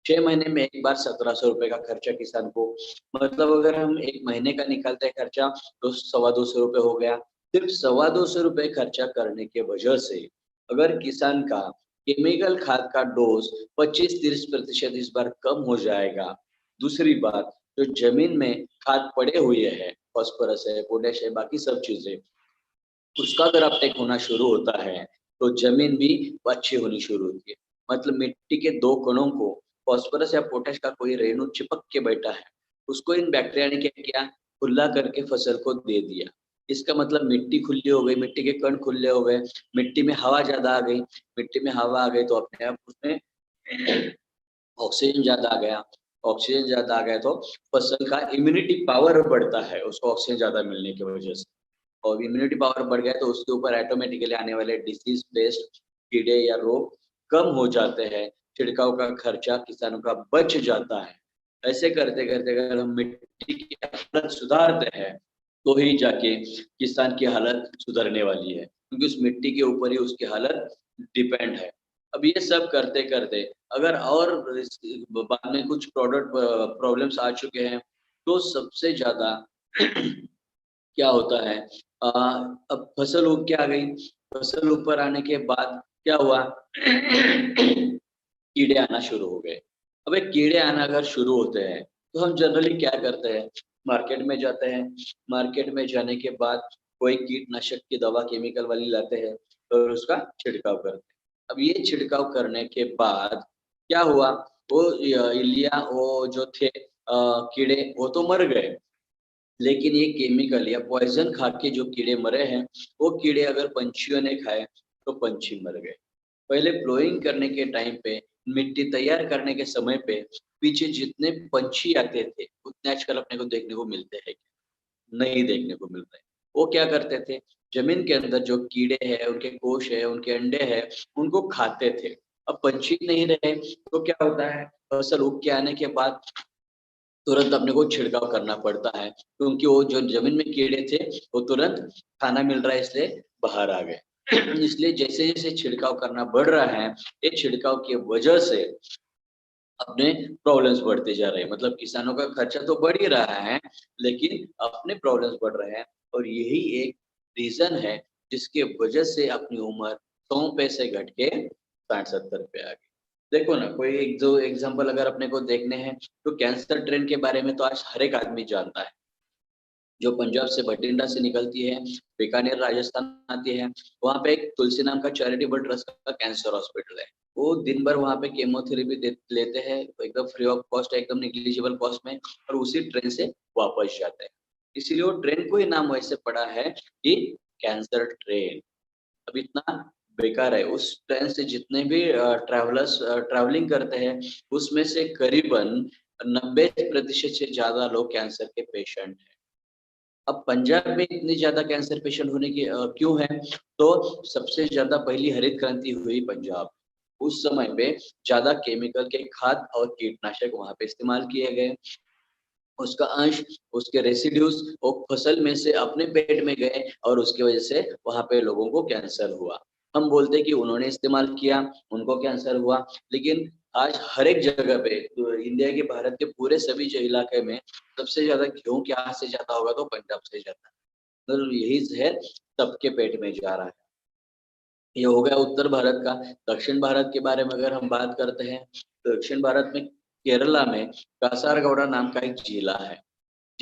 6 महीने में 1 बार 1700 रुपए का खर्चा किसान को, मतलब अगर हम 1 महीने का निकालते हैं खर्चा तो सवा 200 रुपए हो गया। सिर्फ सवा 200 रुपए खर्चा करने के वजह से अगर किसान का केमिकल खाद का डोज 25-30% इस बार कम हो जाएगा। दूसरी बात, जो जमीन में खाद पड़े हुए हैं, फास्फोरस है, पोटैश है, बाकी सब चीजें, उसका अगर अपटेक होना शुरू होता है, तो ज़मीन भी अच्छी होनी शुरू होती है। मतलब मिट्टी के 2 कणों को फास्फोरस या पोटैश का कोई रेणु चिपक के बैठा है, उसको इन बैक्टीरिया ने क्या किया, खुला करके फसल को दे दिया। इसका मतलब मिट्टी खुली हो गई, मिट्टी के कण खुले हो गए, मिट्टी में हवा ज़्यादा आ गई, मिट्टी में हवा आ गई तो अपने आप उसमें ऑक्सीजन ज़्यादा आ गया, ऑक्सीजन ज़्यादा आ गया तो फसल का इम्यूनिटी पावर बढ़ता है, उसको ऑक्सीजन ज़्यादा मिलने की वजह से। और इम्यूनिटी पावर बढ़ गया तो उसके ऊपर ऑटोमेटिकली आने वाले डिसीज पेस्ट कीड़े या रोग कम हो जाते हैं, छिड़काव का खर्चा किसानों का बच जाता है। ऐसे करते करते अगर हम मिट्टी की हालत सुधारते हैं, तो ही जाके किसान की हालत सुधरने वाली है, क्योंकि उस मिट्टी के ऊपर ही उसकी हालत डिपेंड है। अब ये सब करते करते अगर और बाद में कुछ प्रोडक्ट प्रॉब्लम्स आ चुके हैं, तो सबसे ज्यादा क्या होता है, अब फसल उग के आ गई, फसल ऊपर आने के बाद क्या हुआ, कीड़े आना शुरू हो गए। अब ये कीड़े आना अगर शुरू होते हैं, तो हम जनरली क्या करते हैं, मार्केट में जाते हैं, मार्केट में जाने के बाद कोई कीटनाशक की दवा केमिकल वाली लाते हैं और उसका छिड़काव करते हैं। अब ये छिड़काव करने के बाद क्या हुआ, वो इलिया वो जो थे कीड़े वो तो मर गए, लेकिन ये केमिकल या पॉइज़न खा के जो कीड़े मरे हैं, वो कीड़े अगर पंछियों ने खाए, तो पंछी मर गए। पहले प्लोइंग करने के टाइम पे, मिट्टी तैयार करने के समय पे, पीछे जितने पंछी आते थे, उतने आजकल अपने को देखने को मिलते हैं क्या? नहीं देखने को मिल रहे। वो क्या करते थे, ज़मीन के अंदर जो कीड़े हैं, उनके कोश है, उनके अंडे हैं, उनको खाते थे। अब पंछी नहीं रहे, तो क्या होता है, फसल उग के आने के बाद तुरंत अपने को छिड़काव करना पड़ता है, क्योंकि वो जो ज़मीन में कीड़े थे, वो तुरंत खाना मिल रहा है इसलिए बाहर आ गए। इसलिए जैसे-जैसे छिड़काव करना बढ़ रहा है, ये छिड़काव की वजह से अपने प्रॉब्लम्स बढ़ते जा रहे हैं। मतलब किसानों का खर्चा तो बढ़ ही रहा है, लेकिन अपने प्रॉब्लम्स बढ़ रहे हैं और यही एक रीज़न है, जिसके वजह से अपनी उम्र 100 पे से घट के 60-70 पे आ गई। देखो ना, कोई 1-2 एग्ज़ाम्पल अगर अपने को देखने हैं, तो कैंसर ट्रेन के बारे में तो आज हर एक आदमी जानता है। जो पंजाब से बठिंडा से निकलती है, बीकानेर राजस्थान आती है, वहाँ पे एक तुलसी नाम का चैरिटेबल ट्रस्ट का कैंसर हॉस्पिटल है। वो दिन भर वहाँ पे केमोथेरेपी दे लेते हैं, एकदम फ्री ऑफ कॉस्ट है, एकदम नेग्लिजिबल कॉस्ट में, और उसी ट्रेन से वापस जाते हैं। इसीलिए वो ट्रेन को ही नाम वैसे पड़ा है कि कैंसर ट्रेन। अब इतना बेकार है, उस ट्रेन से जितने भी ट्रैवलर्स ट्रैवलिंग करते हैं, उसमें से करीबन 90% से ज़्यादा लोग कैंसर के पेशेंट हैं। अब पंजाब में इतनी ज़्यादा कैंसर पेशेंट होने की क्यों है? तो सबसे ज़्यादा पहली हरित क्रांति हुई पंजाब। उस समय पे ज़्यादा केमिकल के खाद और कीटनाशक वहाँ पे इस्तेमाल किए गए। उसका अंश, उसके रेसिड्यूज़ वो फसल में से अपने पेट में गए और उसकी वजह से वहाँ पे लोगों को कैंसर हुआ। हम बोलते हैं कि उन्होंने इस्तेमाल किया, उनको कैंसर हुआ, लेकिन आज हर एक जगह पे इंडिया के, भारत के पूरे सभी जो इलाके में सबसे ज़्यादा गेहूँ कहाँ से जाता होगा, तो पंजाब से जाता है। तो यही ज़हर सबके पेट में जा रहा है। ये हो गया उत्तर भारत का। दक्षिण भारत के बारे में अगर हम बात करते हैं, तो दक्षिण भारत में केरला में कासारगोड़ा नाम का एक जिला है।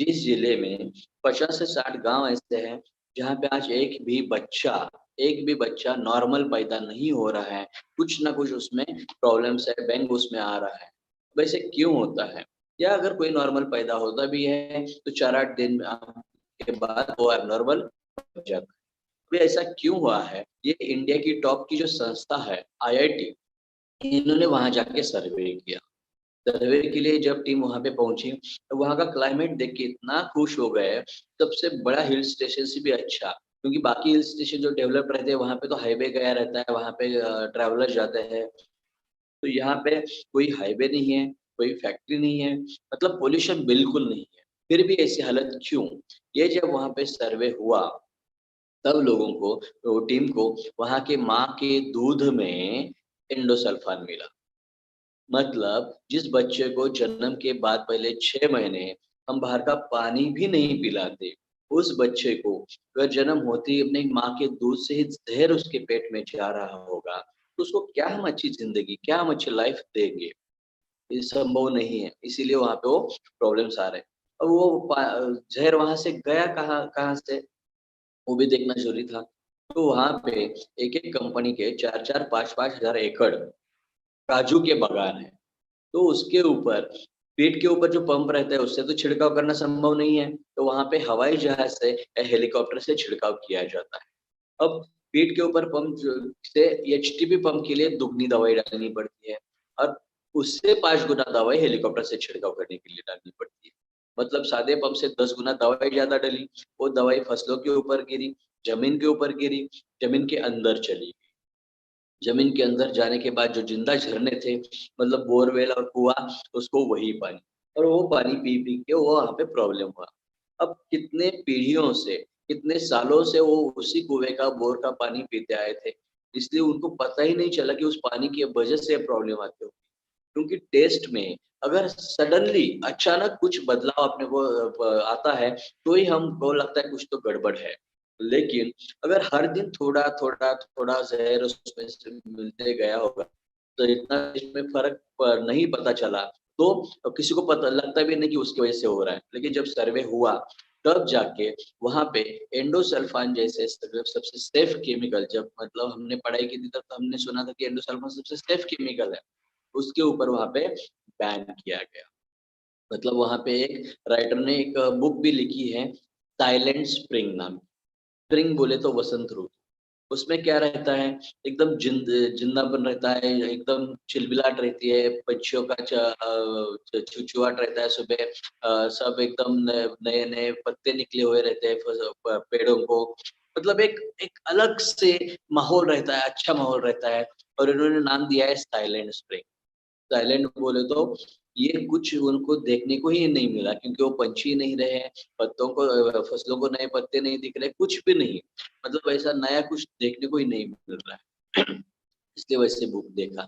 जिस जिले में 50 से 60 गांव ऐसे हैं जहां पे आज एक भी बच्चा नॉर्मल पैदा नहीं हो रहा है, कुछ ना कुछ उसमें प्रॉब्लम्स है, बैंक उसमें आ रहा है। वैसे क्यों होता है? या अगर कोई नॉर्मल पैदा होता भी है तो 4-8 दिन के बाद वो एबनॉर्मल हो जाता है। अभी ऐसा क्यों हुआ है? ये इंडिया की टॉप की जो संस्था है आईआईटी, इन्होंने वहां जाके सर्वे किया। सर्वे के लिए जब टीम वहां पे पहुंची तो वहां का क्लाइमेट देख के इतना खुश हो गए। सबसे बड़ा हिल स्टेशन से भी अच्छा, क्योंकि बाकी हिल स्टेशन जो डेवलप रहते हैं वहां पे तो हाईवे गया रहता है, वहां पे ट्रैवलर जाते हैं। तो यहाँ पे कोई हाईवे नहीं है, कोई फैक्ट्री नहीं है, मतलब पोल्यूशन बिल्कुल नहीं है। फिर भी ऐसी हालत क्यों? ये जब वहां पे सर्वे हुआ तब लोगों को, तो टीम को, वहां के माँ के दूध में इंडोसल्फान मिला। मतलब जिस बच्चे को जन्म के बाद पहले 6 महीने हम बाहर का पानी भी नहीं पिलाते, उस बच्चे को अगर जन्म होते ही अपनी माँ के दूध से ही ज़हर उसके पेट में जा रहा होगा, तो उसको क्या हम अच्छी ज़िंदगी, क्या हम अच्छी लाइफ़ देंगे? ये संभव नहीं है, इसीलिए वहाँ पे वो प्रॉब्लम्स आ रहे हैं। अब वो ज़हर वहाँ से गया कहाँ कहाँ से? वो भी देखना ज़रूरी था। तो वहाँ पे एक-एक कंपनी के 4-4 5-5 हज़ार एकड़ काजू के बागान हैं। तो उसके ऊपर पेट के ऊपर जो पंप रहता है उससे तो छिड़काव करना संभव नहीं है, तो वहाँ पे हवाई जहाज़ से या हेलीकॉप्टर से छिड़काव किया जाता है। अब पेट के ऊपर पंप जो से एचटीपी पंप के लिए दुगनी दवाई डालनी पड़ती है और उससे 5 गुना दवाई हेलीकॉप्टर से छिड़काव करने के लिए डालनी पड़ती है। मतलब सादे पंप से 10 गुना दवाई ज़्यादा डली, वो दवाई फसलों के ऊपर गिरी, ज़मीन के ऊपर गिरी, ज़मीन के अंदर चली गई। ज़मीन के अंदर जाने के बाद जो ज़िंदा झरने थे, मतलब बोरवेल और कुआँ, उसको वही पानी, और वो पानी पी-पी के वो वहाँ पे प्रॉब्लम हुआ। अब कितने पीढ़ियों से, कितने सालों से वो उसी कुएँ का, बोर का पानी पीते आए थे, इसलिए उनको पता ही नहीं चला कि उस पानी की वजह से प्रॉब्लम आती होगी। क्योंकि टेस्ट में अगर सडनली अचानक कुछ बदलाव अपने को आता है, तो ही हमको लगता है कुछ तो गड़बड़ है। लेकिन अगर हर दिन थोड़ा-थोड़ा, थोड़ा ज़हर उसमें से मिलते गया होगा, तो इतना इसमें फ़र्क नहीं पता चला, तो किसी को पता लगता भी नहीं कि उसकी वज़ह से हो रहा है। लेकिन जब सर्वे हुआ, तब जाके वहाँ पे एंडोसल्फ़ान जैसे सबसे सेफ केमिकल, जब मतलब हमने पढ़ाई की थी तब तो हमने सुना था कि एंडोसल्फ़ान सबसे सेफ केमिकल है। उसके ऊपर वहाँ पे बैन किया गया। मतलब वहाँ पे एक राइटर ने एक बुक भी लिखी है, साइलेंट स्प्रिंग नाम की। स्प्रिंग बोले तो वसंत ऋतु। उसमें क्या रहता है, एकदम जिंदापन रहता है, एकदम चिलबिलाहट रहती है, पंछियों का चुहचुहाट रहता है सुबह, सब एकदम नए-नए पत्ते निकले हुए रहते हैं पेड़ों को। मतलब एक एक अलग से माहौल रहता है, अच्छा माहौल रहता है, और इन्होंने नाम दिया है साइलेंट स्प्रिंग। साइलेंट बोले तो ये कुछ उनको देखने को ही नहीं मिला, क्योंकि वो पंछी नहीं रहे हैं, पत्तों को फसलों को नए पत्ते नहीं दिख रहे, कुछ भी नहीं। मतलब ऐसा नया कुछ देखने को ही नहीं मिल रहा है। इसलिए वैसे बुक देखा,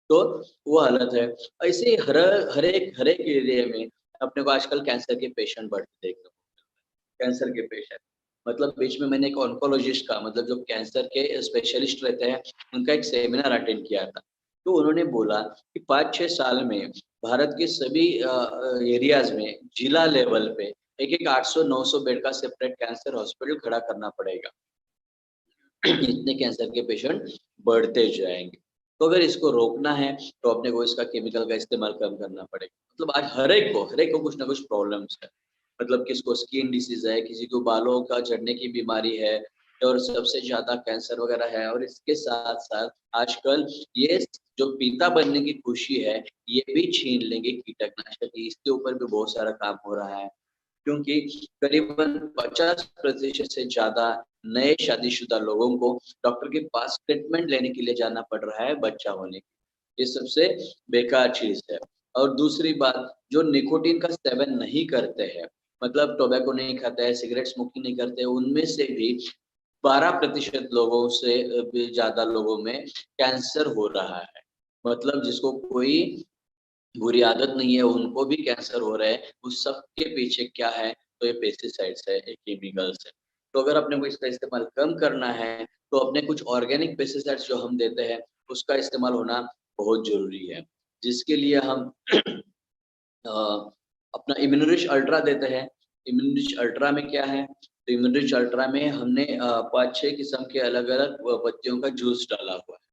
तो वो हालत है। ऐसे ही हर एक एरिया में अपने को आजकल कैंसर के पेशेंट बढ़ते देखने को मिल रहे हैं। कैंसर के पेशेंट, मतलब बीच में मैंने एक ऑन्कोलॉजिस्ट का, मतलब जो कैंसर के स्पेशलिस्ट रहते हैं, उनका एक सेमिनार अटेंड किया था। तो उन्होंने बोला कि 5-6 साल में भारत के सभी एरियाज़ में जिला लेवल पे एक-एक 800-900 बेड का सेपरेट कैंसर हॉस्पिटल खड़ा करना पड़ेगा। इतने कैंसर के पेशेंट बढ़ते जाएँगे। तो अगर इसको रोकना है, तो अपने को इसका केमिकल का इस्तेमाल कम करना पड़ेगा। मतलब आज हर एक को कुछ ना कुछ प्रॉब्लम्स है। मतलब किसको स्किन डिसीज़ है, किसी को बालों का झड़ने की बीमारी है, और सबसे ज़्यादा कैंसर वगैरह है। और इसके साथ-साथ आजकल ये जो पिता बनने की खुशी है, ये भी छीन लेंगे कीटनाशक, इसके ऊपर भी बहुत सारा काम हो रहा है। क्योंकि करीबन 50% से ज़्यादा नए शादीशुदा लोगों को डॉक्टर के पास ट्रीटमेंट लेने के लिए जाना पड़ रहा है बच्चा होने के। ये सबसे बेकार चीज़ है। और दूसरी बात, जो निकोटीन का सेवन नहीं करते हैं, मतलब टोबैको नहीं खाते हैं, सिगरेट स्मोकिंग नहीं करते हैं, उनमें से भी 12% लोगों से भी ज़्यादा लोगों में कैंसर हो रहा है। मतलब जिसको कोई बुरी आदत नहीं है, उनको भी कैंसर हो रहा है। उस सब के पीछे क्या है? तो ये पेस्टिसाइड्स है, ये केमिकल्स है। तो अगर अपने को इसका इस्तेमाल कम करना है, तो अपने कुछ ऑर्गेनिक पेस्टिसाइड्स जो हम देते हैं, उसका इस्तेमाल होना बहुत ज़रूरी है। जिसके लिए हम अ, अपना इम्यूनोरिच अल्ट्रा देते हैं, इम्यूनिरिच अल्ट्रा में क्या है, तो इम्यूनिरिच अल्ट्रा में हमने 5-6 किस्म के अलग-अलग पत्तियों का जूस डाला हुआ है।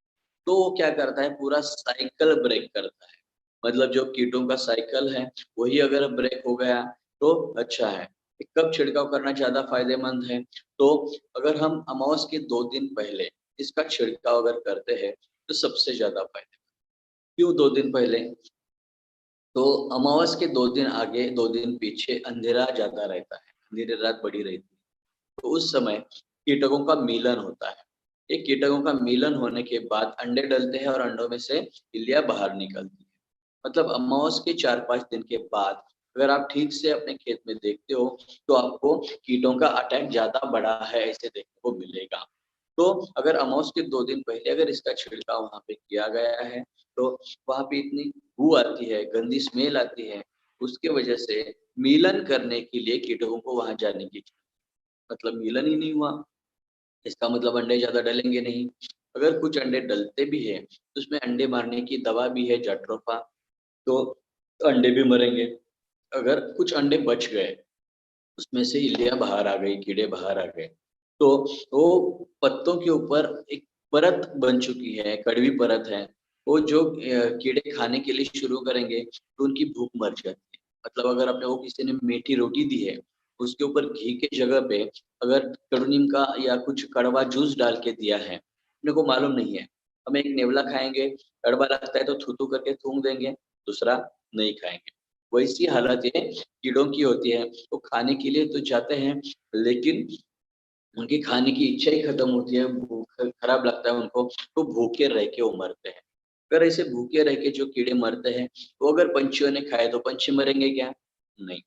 तो वो क्या करता है, पूरा साइकिल ब्रेक करता है। मतलब जो कीटों का साइकिल है, वही अगर ब्रेक हो गया तो अच्छा है। कब छिड़काव करना ज़्यादा फ़ायदेमंद है, तो अगर हम अमावस के 2 दिन पहले इसका छिड़काव अगर करते हैं, तो सबसे ज़्यादा फ़ायदेमंद। क्यों 2 दिन पहले? तो अमावस के 2 दिन आगे, 2 दिन पीछे अंधेरा ज़्यादा रहता है, अंधेरी रात बड़ी रहती है। तो उस समय कीटकों का मिलन होता है। ये कीटकों का मिलन होने के बाद अंडे डलते हैं और अंडों में से इल्लियाँ बाहर निकलती है। मतलब अमावस के 4-5 दिन के बाद अगर आप ठीक से अपने खेत में देखते हो, तो आपको कीटों का अटैक ज़्यादा बढ़ा है ऐसे देखने को मिलेगा। तो अगर अमावस के 2 दिन पहले अगर इसका छिड़काव वहाँ पे किया गया है, तो वहाँ पे इतनी बू आती है, गंदी स्मेल आती है, उसके वजह से मिलन करने के लिए कीटकों को वहाँ जाने की, मतलब मिलन ही नहीं हुआ, इसका मतलब अंडे ज़्यादा डलेंगे नहीं। अगर कुछ अंडे डलते भी हैं, तो उसमें अंडे मारने की दवा भी है जट्रोफा, तो अंडे भी मरेंगे। अगर कुछ अंडे बच गए, उसमें से इल्लियाँ बाहर आ गई, कीड़े बाहर आ गए, तो वो पत्तों के ऊपर एक परत बन चुकी है, कड़वी परत है। वो जो कीड़े खाने के लिए शुरू करेंगे, तो उनकी भूख मर जाती है। मतलब अगर आपने वो किसी ने मीठी रोटी दी है, उसके ऊपर घी के जगह पे अगर कड़ुनीम का या कुछ कड़वा जूस डाल के दिया है, अपने को मालूम नहीं है। हम एक नेवला खाएँगे, कड़वा लगता है तो थू-थू करके थूक देंगे, दूसरा नहीं खाएँगे। वैसी हालत ये कीड़ों की होती है, वो खाने के लिए तो जाते हैं, लेकिन उनकी खाने की इच्छा ही खत्म होती है, भूख खराब लगता है उनको, तो भूखे रह के वो मरते हैं। अगर ऐसे भूखे रह के जो कीड़े मरते हैं, तो अगर पंछियों ने खाए तो पंछी मरेंगे क्या? नहीं।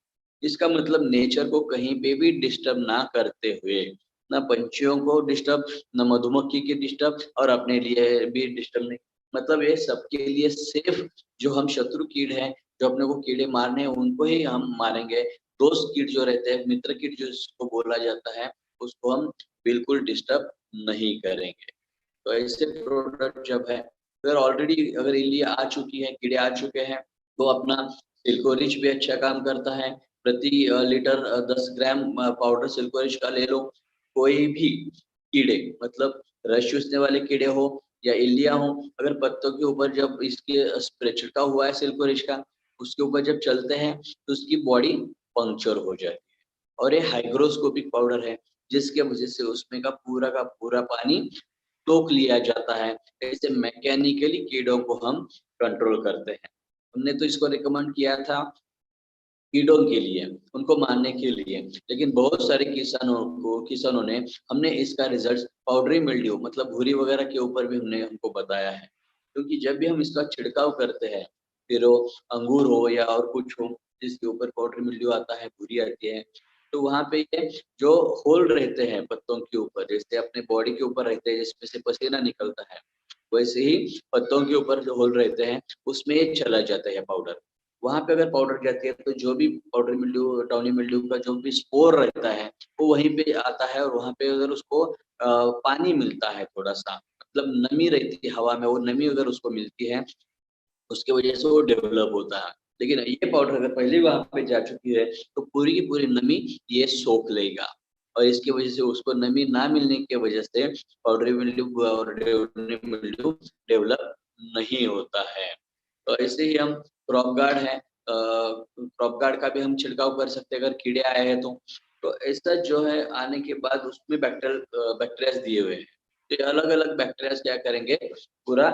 इसका मतलब नेचर को कहीं पे भी डिस्टर्ब ना करते हुए, ना पंछियों को डिस्टर्ब, ना मधुमक्खी की डिस्टर्ब और अपने लिए भी डिस्टर्ब नहीं। मतलब ये सबके लिए सेफ, जो हम शत्रु कीट हैं, जो अपने को कीड़े मारने हैं, उनको ही हम मारेंगे। दोस्त कीट जो रहते हैं, मित्र कीट जो जिसको बोला जाता है, उसको हम बिल्कुल डिस्टर्ब नहीं करेंगे। तो ऐसे प्रोडक्ट जब है, अगर ऑलरेडी अगर इल्ली आ चुकी है, कीड़े आ चुके हैं, तो अपना सिल्कोरिच भी अच्छा काम करता है। प्रति लीटर 10 ग्राम पाउडर सिल्कोरिच का ले लो। कोई भी कीड़े, मतलब रस चूसने वाले कीड़े हो या इल्लियाँ हो, अगर पत्तों के ऊपर जब इसके स्प्रे छिड़का हुआ है सिल्कोरिच का, उसके ऊपर जब चलते हैं, तो उसकी बॉडी पंक्चर हो जाती है। और ये हाइग्रोस्कोपिक पाउडर है, जिसके वजह से उसमें का पूरा पानी सोख लिया जाता है। ऐसे मैकेनिकली कीड़ों को हम कंट्रोल करते हैं। हमने तो इसको रिकमेंड किया था कीड़ों के लिए, उनको मारने के लिए, लेकिन बहुत सारे किसानों ने हमने इसका रिज़ल्ट पाउडरी मिल्ड्यू मतलब भूरी वगैरह के ऊपर भी हमने उनको बताया है। क्योंकि जब भी हम इसका छिड़काव करते हैं, फिर वो अंगूर हो या और कुछ हो, जिसके ऊपर पाउडरी मिल्ड्यू आता है, भूरी आती है, तो वहाँ पे ये जो होल रहते हैं पत्तों के ऊपर, जैसे अपने बॉडी के ऊपर रहते हैं, जिसमें से पसीना निकलता है, वैसे ही पत्तों के ऊपर जो होल रहते हैं, उसमें ये चला जाता है पाउडर। वहाँ पे अगर पाउडर जाती है, तो जो भी पाउडरी मिल्ड्यू, डाउनी मिल्ड्यू का जो भी स्पोर रहता है, वो वहीं पे आता है और वहाँ पे अगर उसको पानी मिलता है थोड़ा-सा, मतलब नमी रहती है हवा में, वो नमी अगर उसको मिलती है, उसकी वजह से वो डेवलप होता है। लेकिन ये पाउडर अगर पहले ही वहाँ पे जा चुकी है, तो पूरी की पूरी नमी ये सोख लेगा और इसकी वजह से उसको नमी ना मिलने की वजह से पाउडरी मिल्ड्यू और डाउनी मिल्ड्यू डेवलप नहीं होता है। तो ऐसे ही हम क्रॉप गार्ड है, क्रॉप गार्ड का भी हम छिड़काव कर सकते हैं अगर कीड़े आए हैं तो। तो ऐसा जो है आने के बाद उसमें बैक्टीरियाज़ दिए हुए हैं। तो ये अलग-अलग बैक्टीरियाज़ क्या करेंगे, पूरा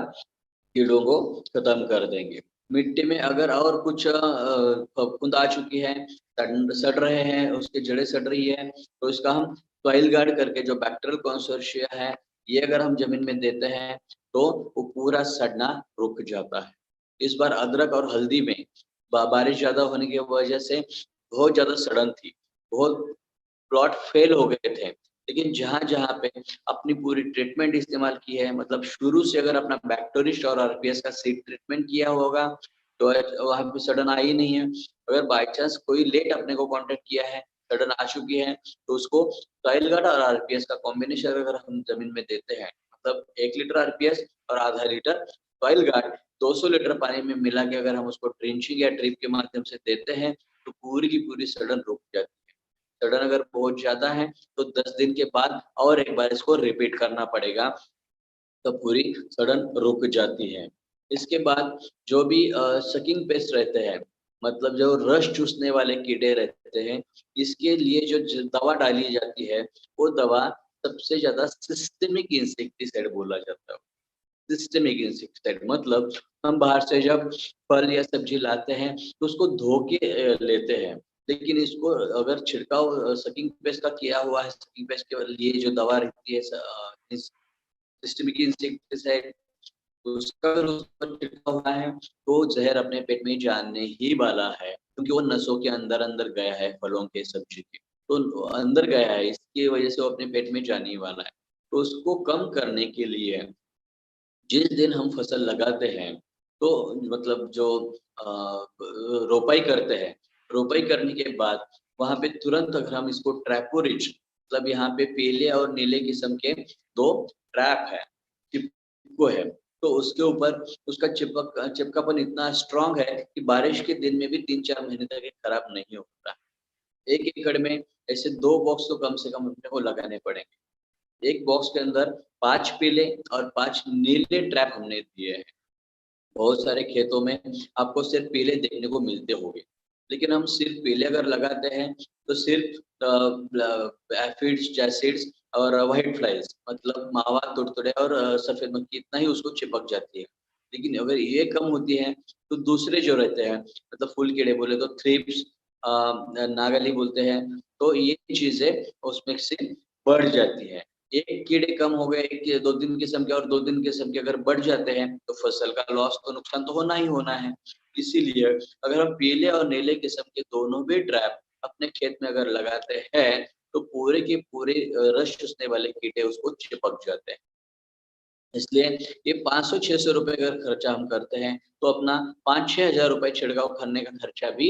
कीड़ों को खत्म कर देंगे। मिट्टी में अगर और कुछ फफूंद आ चुकी है, सड़ रहे हैं, उसकी जड़ें सड़ रही है, तो इसका हम सॉइल गार्ड करके जो बैक्टीरियल कंसोर्टिया है, ये अगर हम ज़मीन में देते हैं, तो वो पूरा सड़ना रुक जाता है। इस बार अदरक और हल्दी में बारिश ज़्यादा होने की वजह से बहुत ज़्यादा सड़न थी। बहुत प्लॉट फेल हो गए थे। लेकिन जहाँ-जहाँ पे अपनी पूरी ट्रीटमेंट इस्तेमाल की है, मतलब शुरू से अगर अपना बैक्टोरिस्ट और आरपीएस का सीड ट्रीटमेंट किया होगा, तो वहाँ पे सडन आई नहीं है। अगर बाय चांस कोई लेट अपने को कॉन्टैक्ट किया है, सडन आ चुकी है, तो उसको सॉइल गार्ड और आरपीएस का कॉम्बिनेशन अगर हम ज़मीन में देते हैं, मतलब 1 लीटर आरपीएस और आधा लीटर सॉइल गार्ड, 200 लीटर पानी में मिला के अगर हम उसको ड्रेंचिंग या ड्रिप के माध्यम से देते हैं, तो पूरी की पूरी सडन रुक जाती है। सडन अगर बहुत ज्यादा है तो 10 दिन के बाद और एक बार इसको रिपीट करना पड़ेगा, तो पूरी सडन रुक जाती है। इसके बाद जो भी सकिंग पेस्ट रहते हैं, मतलब जो रस चूसने वाले कीड़े रहते हैं, इसके लिए जो दवा डाली जाती है, वो दवा सबसे ज्यादा सिस्टेमिक इंसेक्टिसाइड बोला जाता है। सिस्टेमिक इंसेक्टिसाइड मतलब हम बाहर से जब फल या सब्जी लाते हैं तो उसको धो के लेते हैं, लेकिन इसको अगर छिड़काव सकिंग पेस्ट का किया हुआ है, सकिंग पेस्ट के लिए जो दवा रहती है सिस्टेमिक इंसेक्टिसाइड, उसका अगर उस पर छिड़का हुआ है तो जहर अपने पेट में जाने ही वाला है, क्योंकि वो नसों के अंदर अंदर गया है फलों के सब्जी के, तो अंदर गया है, इसकी वजह से वो अपने पेट में जाने ही वाला है। तो उसको कम करने के लिए जिस दिन हम फसल लगाते हैं तो मतलब जो रोपाई करते हैं, रोपाई करने के बाद वहाँ पे तुरंत अगर हम इसको ट्रैपोरिज, मतलब यहाँ पे पीले और नीले किस्म के 2 ट्रैप है, चिपको है, तो उसके ऊपर उसका चिपकापन इतना स्ट्रॉन्ग है कि बारिश के दिन में भी 3-4 महीने तक ये खराब नहीं होता। 1 एकड़ में ऐसे 2 बॉक्स तो कम से कम अपने को लगाने पड़ेंगे। एक बॉक्स के अंदर 5 पीले और 5 नीले ट्रैप हमने दिए हैं। बहुत सारे खेतों में आपको सिर्फ पीले देखने को मिलते होंगे, लेकिन हम सिर्फ पीले अगर लगाते हैं तो सिर्फ एफिड्स, जैसिड्स और व्हाइट फ्लाइज, मतलब मावा, तुड़तुड़े और सफेद मक्खी इतना ही उसको चिपक जाती है। लेकिन अगर ये कम होती है तो दूसरे जो रहते हैं, मतलब फूल कीड़े बोले तो थ्रिप्स, नागली बोलते हैं, तो ये चीजें उसमें से बढ़ जाती है। एक कीड़े कम हो गए, एक या 2-3 किस्म के, और 2-3 किस्म के अगर बढ़ जाते हैं तो फसल का लॉस, तो नुकसान तो होना ही होना है। इसीलिए अगर हम पीले और नीले किस्म के दोनों भी ट्रैप अपने खेत में अगर लगाते हैं तो पूरे के पूरे रस चूसने वाले कीड़े उसको चिपक जाते हैं। इसलिए ये 500-600 रुपए अगर खर्चा हम करते हैं तो अपना 5-6 हज़ार रुपए छिड़काव करने का खर्चा भी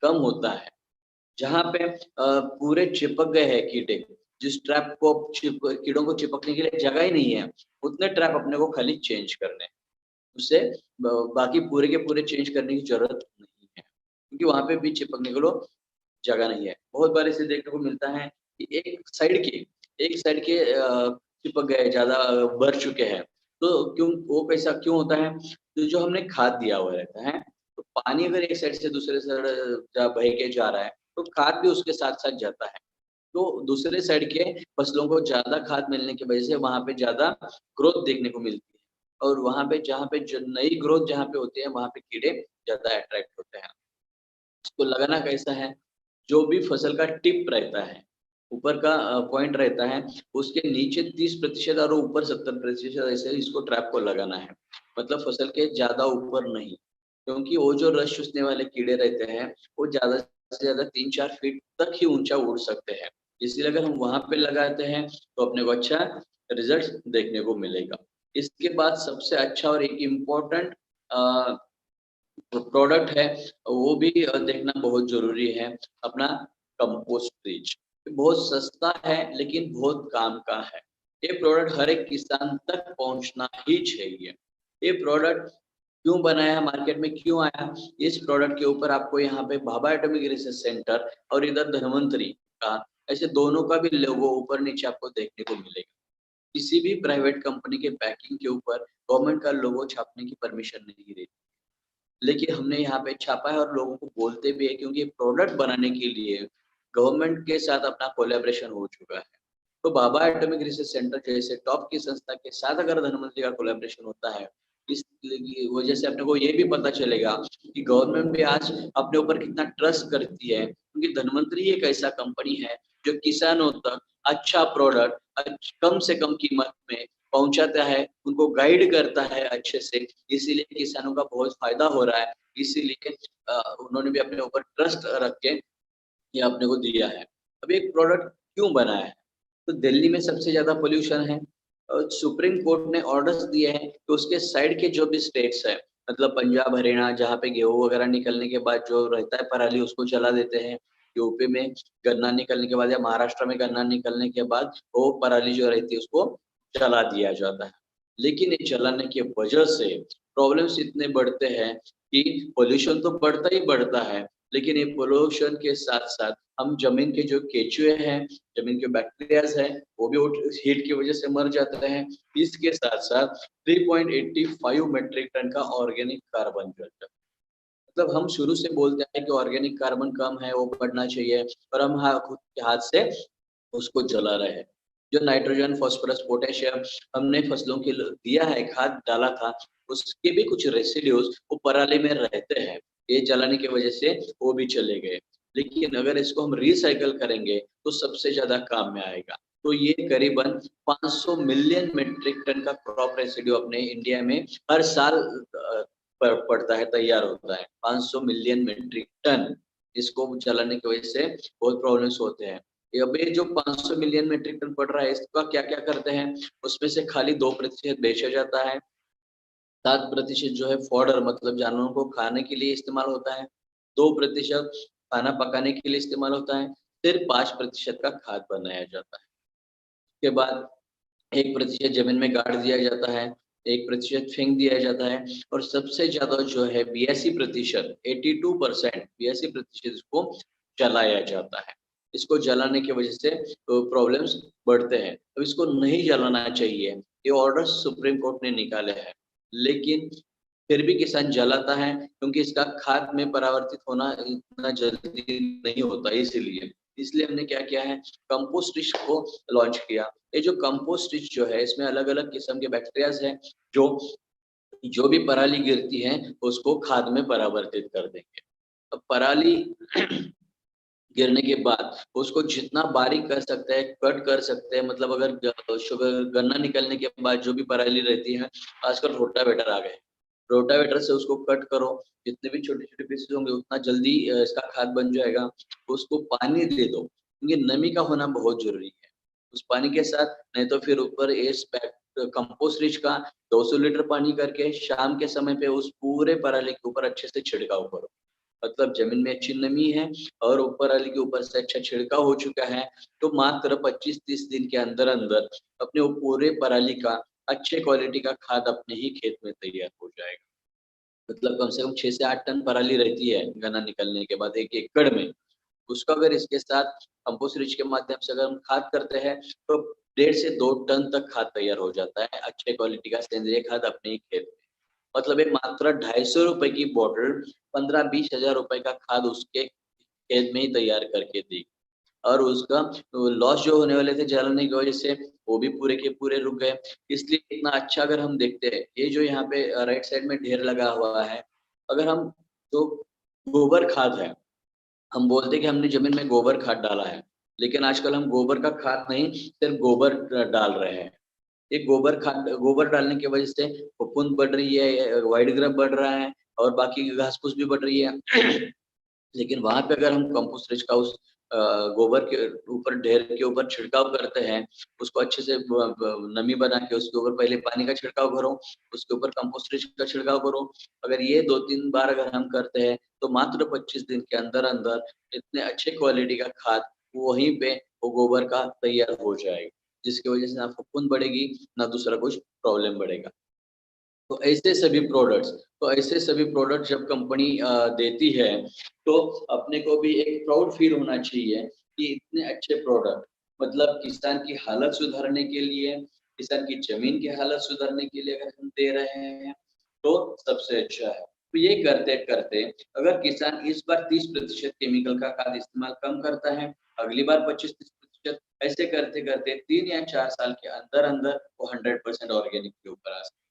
कम होता है। जहाँ पे पूरे चिपक गए हैं कीड़े, जिस ट्रैप को कीड़ों को चिपकने के लिए जगह ही नहीं है, उतने ट्रैप अपने को खाली चेंज करने हैं। उससे बाकी पूरे के पूरे चेंज करने की ज़रूरत नहीं है, क्योंकि वहाँ पे भी चिपकने के लिए जगह नहीं है। बहुत बार ऐसे देखने को मिलता है कि एक साइड के चिपक गए, ज़्यादा बढ़ चुके हैं, तो क्यों वो कैसा क्यों होता है? तो जो हमने खाद दिया हुआ रहता है, तो पानी अगर एक साइड से दूसरे साइड बह के जा रहा है, तो खाद भी उसके साथ-साथ जाता है। तो दूसरे साइड के फसलों को ज़्यादा खाद मिलने की वजह से वहाँ पे ज़्यादा ग्रोथ देखने को मिलती है, और वहाँ पे जहाँ पे जो नई ग्रोथ जहाँ पे होती है, वहाँ पे कीड़े ज़्यादा अट्रैक्ट होते हैं। इसको लगाना कैसा है? जो भी फसल का टिप रहता है, ऊपर का पॉइंट रहता है, उसके नीचे 30% और ऊपर 70% ऐसे इसको ट्रैप को लगाना है। मतलब फसल के ज़्यादा ऊपर नहीं, क्योंकि वो जो रस चूसने वाले कीड़े रहते हैं, वो ज़्यादा से ज़्यादा 3-4 फीट तक ही ऊँचा उड़ सकते हैं। इसलिए अगर हम वहाँ पे लगाते हैं, तो अपने को अच्छा रिज़ल्ट देखने को मिलेगा। इसके बाद सबसे अच्छा और एक इम्पोर्टेंट अ, जो प्रोडक्ट है वो भी देखना बहुत ज़रूरी है, अपना कंपोस्ट बीज। ये बहुत सस्ता है लेकिन बहुत काम का है। ये प्रोडक्ट हर एक किसान तक पहुँचना ही चाहिए। ये प्रोडक्ट क्यों बनाया, मार्केट में क्यों आया? इस प्रोडक्ट के ऊपर आपको यहाँ पे भाभा एटॉमिक रिसर्च सेंटर और इधर धन्वंतरी का, ऐसे दोनों का भी लोगो ऊपर-नीचे आपको देखने को मिलेगा। किसी भी प्राइवेट कंपनी के पैकिंग के ऊपर गवर्नमेंट का लोगो छापने की परमिशन नहीं रहती। लेकिन हमने यहाँ पे छापा है और लोगों को बोलते भी है, क्योंकि प्रोडक्ट बनाने के लिए गवर्नमेंट के साथ अपना कोलैबोरेशन हो चुका है। तो भाभा एटॉमिक रिसर्च सेंटर जैसे टॉप की संस्था के साथ अगर धनमंत्री का कोलैबोरेशन होता है, इस की वजह से अपने को ये भी पता चलेगा कि गवर्नमेंट भी आज अपने ऊपर कितना ट्रस्ट करती है, क्योंकि धनवंतरी एक ऐसा कंपनी है जो किसानों तक अच्छा प्रोडक्ट कम से कम कीमत में पहुँचाता है, उनको गाइड करता है अच्छे से, इसीलिए किसानों का बहुत फ़ायदा हो रहा है। इसीलिए उन्होंने भी अपने ऊपर ट्रस्ट रख के ये अपने को दिया है। अब एक प्रोडक्ट क्यों बनाया है? तो दिल्ली में सबसे ज़्यादा पॉल्यूशन है, सुप्रीम कोर्ट ने ऑर्डर्स दिए हैं कि उसके साइड के जो भी स्टेट्स हैं, मतलब पंजाब, हरियाणा, जहाँ पे गेहूँ वगैरह निकलने के बाद जो रहता है पराली, उसको जला देते हैं। यूपी में गन्ना निकलने के बाद या महाराष्ट्र में गन्ना निकलने के बाद वो पराली जो रहती है उसको जला दिया जाता है। लेकिन ये जलाने की वजह से प्रॉब्लम्स इतने बढ़ते हैं कि पॉल्यूशन तो बढ़ता ही बढ़ता है, लेकिन ये पॉल्यूशन के साथ-साथ हम जमीन के जो केचुए हैं, जमीन के बैक्टीरियाज हैं, वो भी हीट की वजह से मर जाते हैं। इसके साथ साथ 3.85 मेट्रिक टन का ऑर्गेनिक कार्बन जलता है। मतलब हम शुरू से बोलते हैं कि ऑर्गेनिक कार्बन कम है, वो बढ़ना चाहिए, और हम खुद के हाथ से उसको जला रहे हैं। जो नाइट्रोजन, फास्फोरस, पोटेशियम हमने फसलों के लिए दिया है, खाद डाला था, उसके भी कुछ रेसिड्यूज वो पराली में रहते हैं। ये जलाने की वजह से वो भी चले गए। लेकिन अगर इसको हम रिसाइकल करेंगे तो सबसे ज्यादा काम में आएगा। तो ये करीबन 500 मिलियन मेट्रिक टन का क्रॉप रेसिड्यू अपने इंडिया में हर साल पड़ता है, तैयार होता है। 500 मिलियन मेट्रिक टन, इसको जलाने की वजह से बहुत प्रॉब्लम्स होते हैं। अब ये जो 500 मिलियन मेट्रिक टन पड़ रहा है, इसका क्या क्या करते हैं, उसमें से खाली 2% बेचा जाता है। 7% जो है फॉडर, मतलब जानवरों को खाने के लिए इस्तेमाल होता है। 2% खाना पकाने के लिए इस्तेमाल होता है। सिर्फ 5% का खाद बनाया जाता है। उसके बाद 1% जमीन में गाड़ दिया जाता है, 1% फेंक दिया जाता है, और सबसे ज्यादा जो है 82%, 82%, 82% इसको जलाया जाता है। इसको जलाने की वजह से प्रॉब्लम्स बढ़ते हैं। अब इसको नहीं जलाना चाहिए, ये ऑर्डर सुप्रीम कोर्ट ने निकाले हैं, लेकिन फिर भी किसान जलाता है, क्योंकि इसका खाद में परावर्तित होना इतना जल्दी नहीं होता, इसीलिए इसलिए हमने क्या किया है, कंपोस्ट डिश को लॉन्च किया। ये जो कंपोस्ट डिश जो है, इसमें अलग अलग किस्म के बैक्टीरियाज हैं, जो जो भी पराली गिरती है उसको खाद में परावर्तित कर देंगे। अब पराली गिरने के बाद उसको जितना बारीक कर सकते हैं, कट कर सकते हैं, मतलब अगर शुगर गन्ना निकलने के बाद जो भी पराली रहती है, आजकल रोटावेटर आ गए, रोटावेटर से उसको कट करो, जितने भी छोटे छोटे पीसेस होंगे उतना जल्दी इसका खाद बन जाएगा। उसको पानी दे दो, क्योंकि नमी का होना बहुत जरूरी है उस पानी के साथ। नहीं तो फिर ऊपर इस कंपोस्ट रिच का 200 लीटर पानी करके शाम के समय पे उस पूरे पराली के ऊपर अच्छे से छिड़काव करो। मतलब जमीन में अच्छी नमी है और ऊपर वाले के ऊपर से अच्छा छिड़काव हो चुका है, तो मात्र 25-30 दिन के अंदर अंदर अपने वो पूरे पराली का अच्छे क्वालिटी का खाद अपने ही खेत में तैयार हो जाएगा। मतलब कम से कम 6 से 8 टन पराली रहती है गन्ना निकलने के बाद 1 एकड़ में। उसको अगर इसके साथ कंपोस्ट रिच के माध्यम से अगर हम खाद करते हैं, तो 1.5 से 2 टन तक खाद तैयार हो जाता है, अच्छे क्वालिटी का सेंद्रीय खाद अपने ही खेत में। मतलब एक मात्र ₹250 की बॉटल 15-20 हज़ार रुपए का खाद उसके खेत में ही तैयार करके दी। और उसका लॉस जो होने वाले थे जलाने की वजह से, वो भी पूरे के पूरे रुक गए। इसलिए इतना अच्छा अगर हम देखते हैं, ये जो यहाँ पे राइट साइड में ढेर लगा हुआ है, अगर हम जो गोबर खाद है, हम बोलते हैं कि हमने ज़मीन में गोबर खाद डाला है, लेकिन आजकल हम गोबर का खाद नहीं, सिर्फ गोबर डाल रहे हैं। ये गोबर डालने की वजह से फफूंद बढ़ रही है, व्हाइट ग्राफ बढ़ रहा है, और बाकी घास-फूस भी बढ़ रही है। लेकिन वहाँ पे अगर हम कंपोस्ट रिच का उस गोबर के ऊपर, ढेर के ऊपर छिड़काव करते हैं, उसको अच्छे से नमी बना के उसके ऊपर पहले पानी का छिड़काव करो, उसके ऊपर कंपोस्ट रिच का छिड़काव करो। अगर ये 2-3 बार अगर हम करते हैं, तो मात्र 25 दिन के अंदर अंदर इतने अच्छे क्वालिटी का खाद वहीं पे वो गोबर का तैयार हो जाएगा, जिसकी वजह से ना फफूंद बढ़ेगी, ना दूसरा कुछ प्रॉब्लम बढ़ेगा। तो ऐसे सभी प्रोडक्ट जब कंपनी देती है, तो अपने को भी एक प्राउड फील होना चाहिए कि इतने अच्छे प्रोडक्ट, मतलब किसान की हालत सुधारने के लिए, किसान की जमीन की हालत सुधारने के लिए अगर हम दे रहे हैं, तो सबसे अच्छा है। तो ये करते-करते अगर किसान इस बार 30% केमिकल का खाद इस्तेमाल कम करता है, अगली बार 25-30%, ऐसे करते-करते 3 या 4 साल के अंदर-अंदर वो 100% ऑर्गेनिक के ऊपर आ सकता है।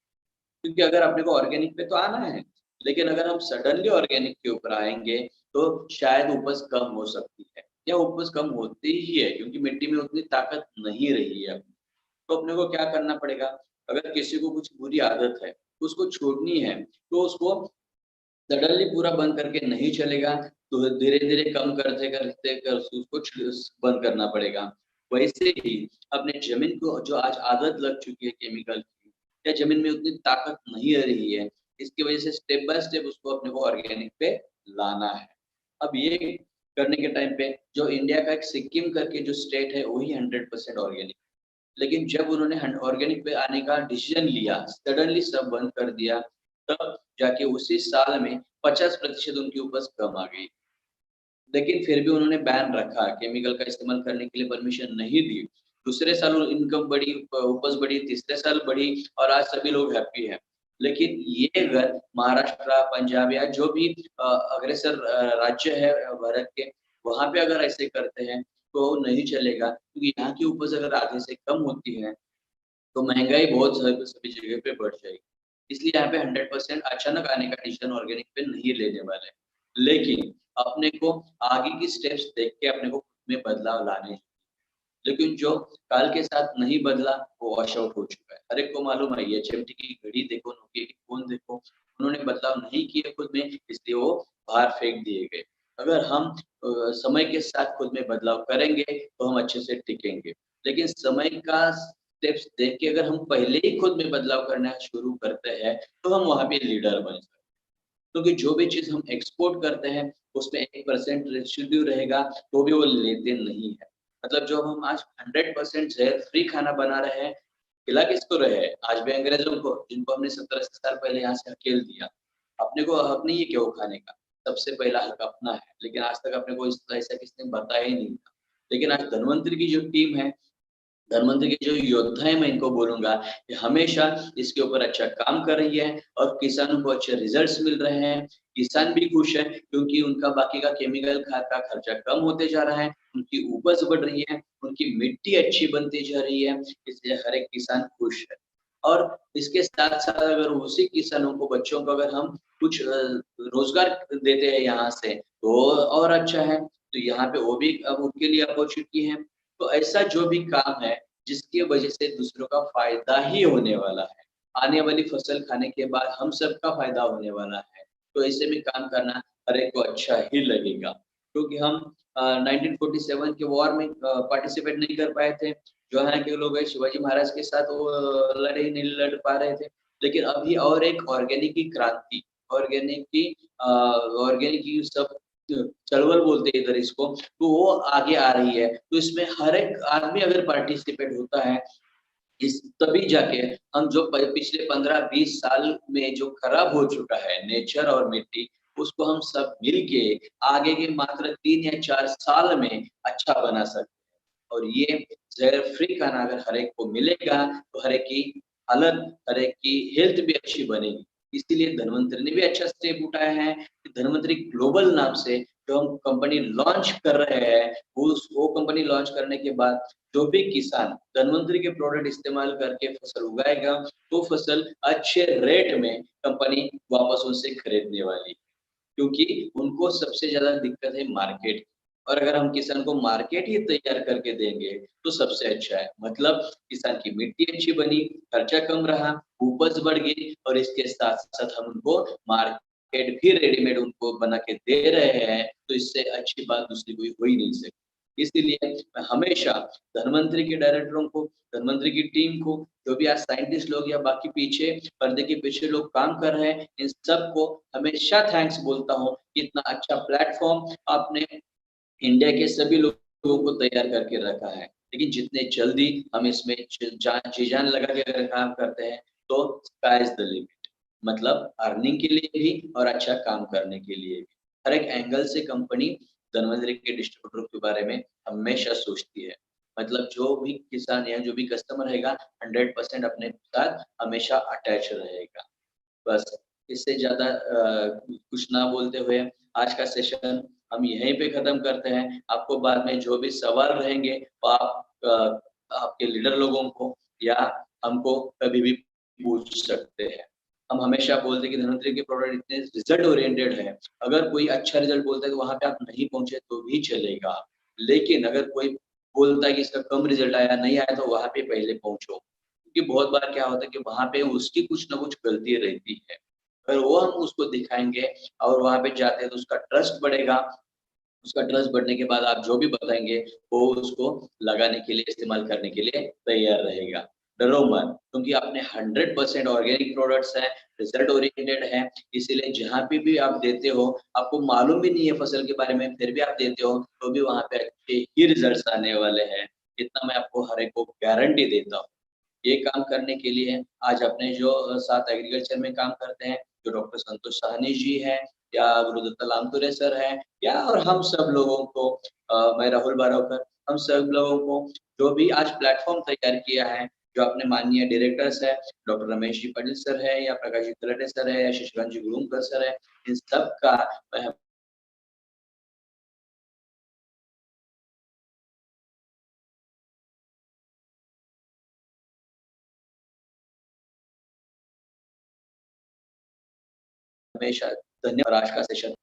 क्योंकि अगर अपने को ऑर्गेनिक पे तो आना है, लेकिन अगर हम सडनली ऑर्गेनिक के ऊपर आएँगे, तो शायद उपज कम हो सकती है, या उपज कम होती ही है, क्योंकि मिट्टी में उतनी ताकत नहीं रही है अब। तो अपने को क्या करना पड़ेगा, अगर किसी को कुछ बुरी आदत है, तो उसको छोड़नी है, तो उसको सडनली पूरा बंद करके नहीं चलेगा, तो धीरे-धीरे कम करते-करते कर उसको बंद करना पड़ेगा। वैसे ही अपने ज़मीन को जो आज आदत लग चुकी है केमिकल की, या ज़मीन में उतनी ताकत नहीं रही है, इसकी वजह से स्टेप बाय स्टेप उसको अपने को ऑर्गेनिक पे लाना है। अब ये करने के टाइम पे जो इंडिया का एक सिक्किम करके जो स्टेट है, वही 100% ऑर्गेनिक, लेकिन जब उन्होंने ऑर्गेनिक पे आने का डिसीजन लिया, सडनली सब बंद कर दिया, तब जाके उसी साल में 50% उनकी उपज कम आ गई। लेकिन फिर भी उन्होंने बैन रखा, केमिकल का इस्तेमाल करने के लिए परमिशन नहीं दी। दूसरे साल इनकम बढ़ी, उपज बढ़ी, तीसरे साल बढ़ी और आज सभी लोग हैप्पी हैं। लेकिन ये अगर महाराष्ट्र, पंजाब या जो भी अग्रसर राज्य है भारत के, वहाँ पे अगर ऐसे करते हैं तो नहीं चलेगा, क्योंकि यहाँ की उपज अगर आधे से कम होती है तो महँगाई बहुत सभी जगह पे बढ़ जाएगी। इसलिए यहाँ पे 100% अचानक आने का डिसीज़न ऑर्गेनिक पे नहीं लेने वाले हैं। लेकिन अपने को आगे की स्टेप्स देख के अपने को खुद में बदलाव लाने हैं। लेकिन जो काल के साथ नहीं बदला, वो वॉश आउट हो चुका है। हर एक को मालूम है, ये एचएमटी की घड़ी देखो, नोकिया की फ़ोन देखो, उन्होंने बदलाव नहीं किए खुद में, इसलिए वो बाहर फेंक दिए गए। अगर हम समय के साथ खुद में बदलाव करेंगे, तो हम अच्छे से टिकेंगे। लेकिन समय का स्टेप्स देख के अगर हम पहले ही खुद में बदलाव करना शुरू करते हैं, तो हम वहाँ पे लीडर बन सकते हैं। क्योंकि जो भी चीज़ हम एक्सपोर्ट करते हैं, उसमें 1% रेसिड्यू रहेगा, तो भी वो लेते नहीं है। मतलब जो हम आज 100% ज़हर फ्री खाना बना रहे हैं, खिला किसको रहे हैं? आज भी अंग्रेज़ों को, जिनको हमने 70-80 साल पहले यहाँ से हकेल दिया। अपने को हक नहीं है क्या वो खाने का? सबसे पहला हक अपना है, लेकिन आज तक अपने को इस ऐसा किसने बताया ही नहीं था। लेकिन आज धनवंतरी की जो टीम है, धनवंतरी के जो योद्धा हैं मैं इनको बोलूँगा, ये हमेशा इसके ऊपर अच्छा काम कर रही है और किसानों को अच्छे रिज़ल्ट्स मिल रहे हैं। किसान भी खुश है क्योंकि उनका बाकी का केमिकल खाद का खर्चा कम होते जा रहा है, उनकी उपज बढ़ रही है, उनकी मिट्टी अच्छी बनती जा रही है, इसलिए हर एक किसान खुश है। और इसके साथ-साथ अगर उसी किसानों को, बच्चों को अगर हम कुछ रोज़गार देते हैं यहाँ से, तो और अच्छा है। तो यहाँ पे वो भी अब उनके लिए अपॉर्च्युनिटी है। तो ऐसा जो भी काम है, जिसकी वजह से दूसरों का फ़ायदा ही होने वाला है। आने वाली फसल खाने के बाद हम सबका फ़ायदा होने वाला है। तो ऐसे में काम करना हर एक को अच्छा ही लगेगा। क्योंकि हम 1947 के वॉर में पार्टिसिपेट नहीं कर पाए थे। जो यहाँ के लोग हैं शिवाजी महाराज के साथ वो लड़ाई नहीं लड़ पा रहे थे। लेकिन अभी और एक ऑर्गेनिक की क्रांति, ऑर्गेनिक की ऑर्गेनिक की सब चळवळ बोलते हैं इधर इसको, तो वो आगे आ रही है। तो इसमें हर एक आदमी अगर पार्टिसिपेट होता है, इस तभी जाके हम जो पिछले 15-20 साल में जो खराब हो चुका है नेचर और मिट्टी, उसको हम सब मिल के आगे के मात्र 3 या 4 साल में अच्छा बना सकते हैं। और ये ज़हर फ्री खाना अगर हर एक को मिलेगा, तो हर एक की हालत, हर एक की हेल्थ भी अच्छी बनेगी। इसीलिए धन्वंतरी ने भी अच्छा स्टेप उठाया है कि धन्वंतरी ग्लोबल नाम से जो हम कंपनी लॉन्च कर रहे हैं, वो कंपनी लॉन्च करने के बाद जो भी किसान धन्वंतरी के प्रोडक्ट इस्तेमाल करके फसल उगाएगा, तो फसल अच्छे रेट में कंपनी वापस उनसे खरीदने वाली है। क्योंकि उनको सबसे ज़्यादा दिक्कत है मार्केट की, और अगर हम किसान को मार्केट ही तैयार करके देंगे, तो सबसे अच्छा है। मतलब किसान की मिट्टी अच्छी बनी, खर्चा कम रहा, उपज बढ़ गई और इसके साथ-साथ हम उनको मार्केट भी रेडीमेड उनको बना के दे रहे हैं, तो इससे अच्छी बात दूसरी कोई हो ही नहीं सकती। इसीलिए मैं हमेशा धन्वंतरी के डायरेक्टरों को, धन्वंतरी की टीम को, जो भी आज साइंटिस्ट लोग या बाकी पीछे पर्दे के पीछे लोग काम कर रहे हैं, इन सबको हमेशा थैंक्स बोलता हूँ। इतना अच्छा प्लेटफ़ॉर्म आपने इंडिया के सभी लोगों को तैयार करके रखा है। लेकिन जितने जल्दी हम इसमें जी-जान लगा के अगर काम करते हैं, तो स्काई इज़ द लिमिट। मतलब अर्निंग के लिए भी और अच्छा काम करने के लिए भी। हर एक एंगल से कंपनी धन्वंतरी के डिस्ट्रीब्यूटर के बारे में हमेशा सोचती है। मतलब जो भी किसान या जो भी कस्टमर रहेगा, 100% अपने साथ हमेशा अटैच रहेगा। बस इससे ज़्यादा कुछ ना बोलते हुए आज का सेशन हम यहीं पे ख़त्म करते हैं। आपको बाद में जो भी सवाल रहेंगे वो आप आपके लीडर लोगों को या हमको कभी भी पूछ सकते हैं। हम हमेशा बोलते हैं कि धन्वंतरी के प्रोडक्ट इतने रिज़ल्ट ओरिएंटेड है, अगर कोई अच्छा रिज़ल्ट बोलता है तो वहाँ पे आप नहीं पहुँचे तो भी चलेगा। लेकिन अगर कोई बोलता है कि इसका कम रिज़ल्ट आया, नहीं आया तो वहाँ पे पहले पहुँचो। क्योंकि बहुत बार क्या होता है कि वहाँ पे उसकी कुछ ना कुछ गलती रहती है। अगर वो हम उसको दिखाएँगे और वहाँ पे जाते हैं तो उसका ट्रस्ट बढ़ेगा। उसका ट्रस्ट बढ़ने के बाद आप जो भी बताएँगे, वो उसको लगाने के लिए, इस्तेमाल करने के लिए तैयार रहेगा। डरो मत, क्योंकि आपने 100% ऑर्गेनिक प्रोडक्ट्स हैं, रिज़ल्ट ओरिएंटेड हैं, इसीलिए जहाँ पे भी आप देते हो, आपको मालूम भी नहीं है फसल के बारे में, फिर भी आप देते हो, तो भी वहाँ पे अच्छे ही रिज़ल्ट्स आने वाले हैं। इतना मैं आपको हर एक को गारंटी देता हूँ। ये काम करने के लिए आज अपने जो साथ एग्रीकल्चर में काम करते हैं, जो डॉक्टर संतोष साहनी जी हैं या गुरुदत्त लामतुरे सर हैं, या और हम सब लोगों को मैं राहुल बारावकर, हम सब लोगों को जो भी आज प्लेटफ़ॉर्म तैयार किया है, जो अपने माननीय डायरेक्टर्स हैं, डॉक्टर रमेश जी पाटिल सर है या प्रकाश जी खराटे सर है या शशिकांत जी गुरुंकर सर है, इन सब का मैं हमेशा धन्यवाद। आज का सेशन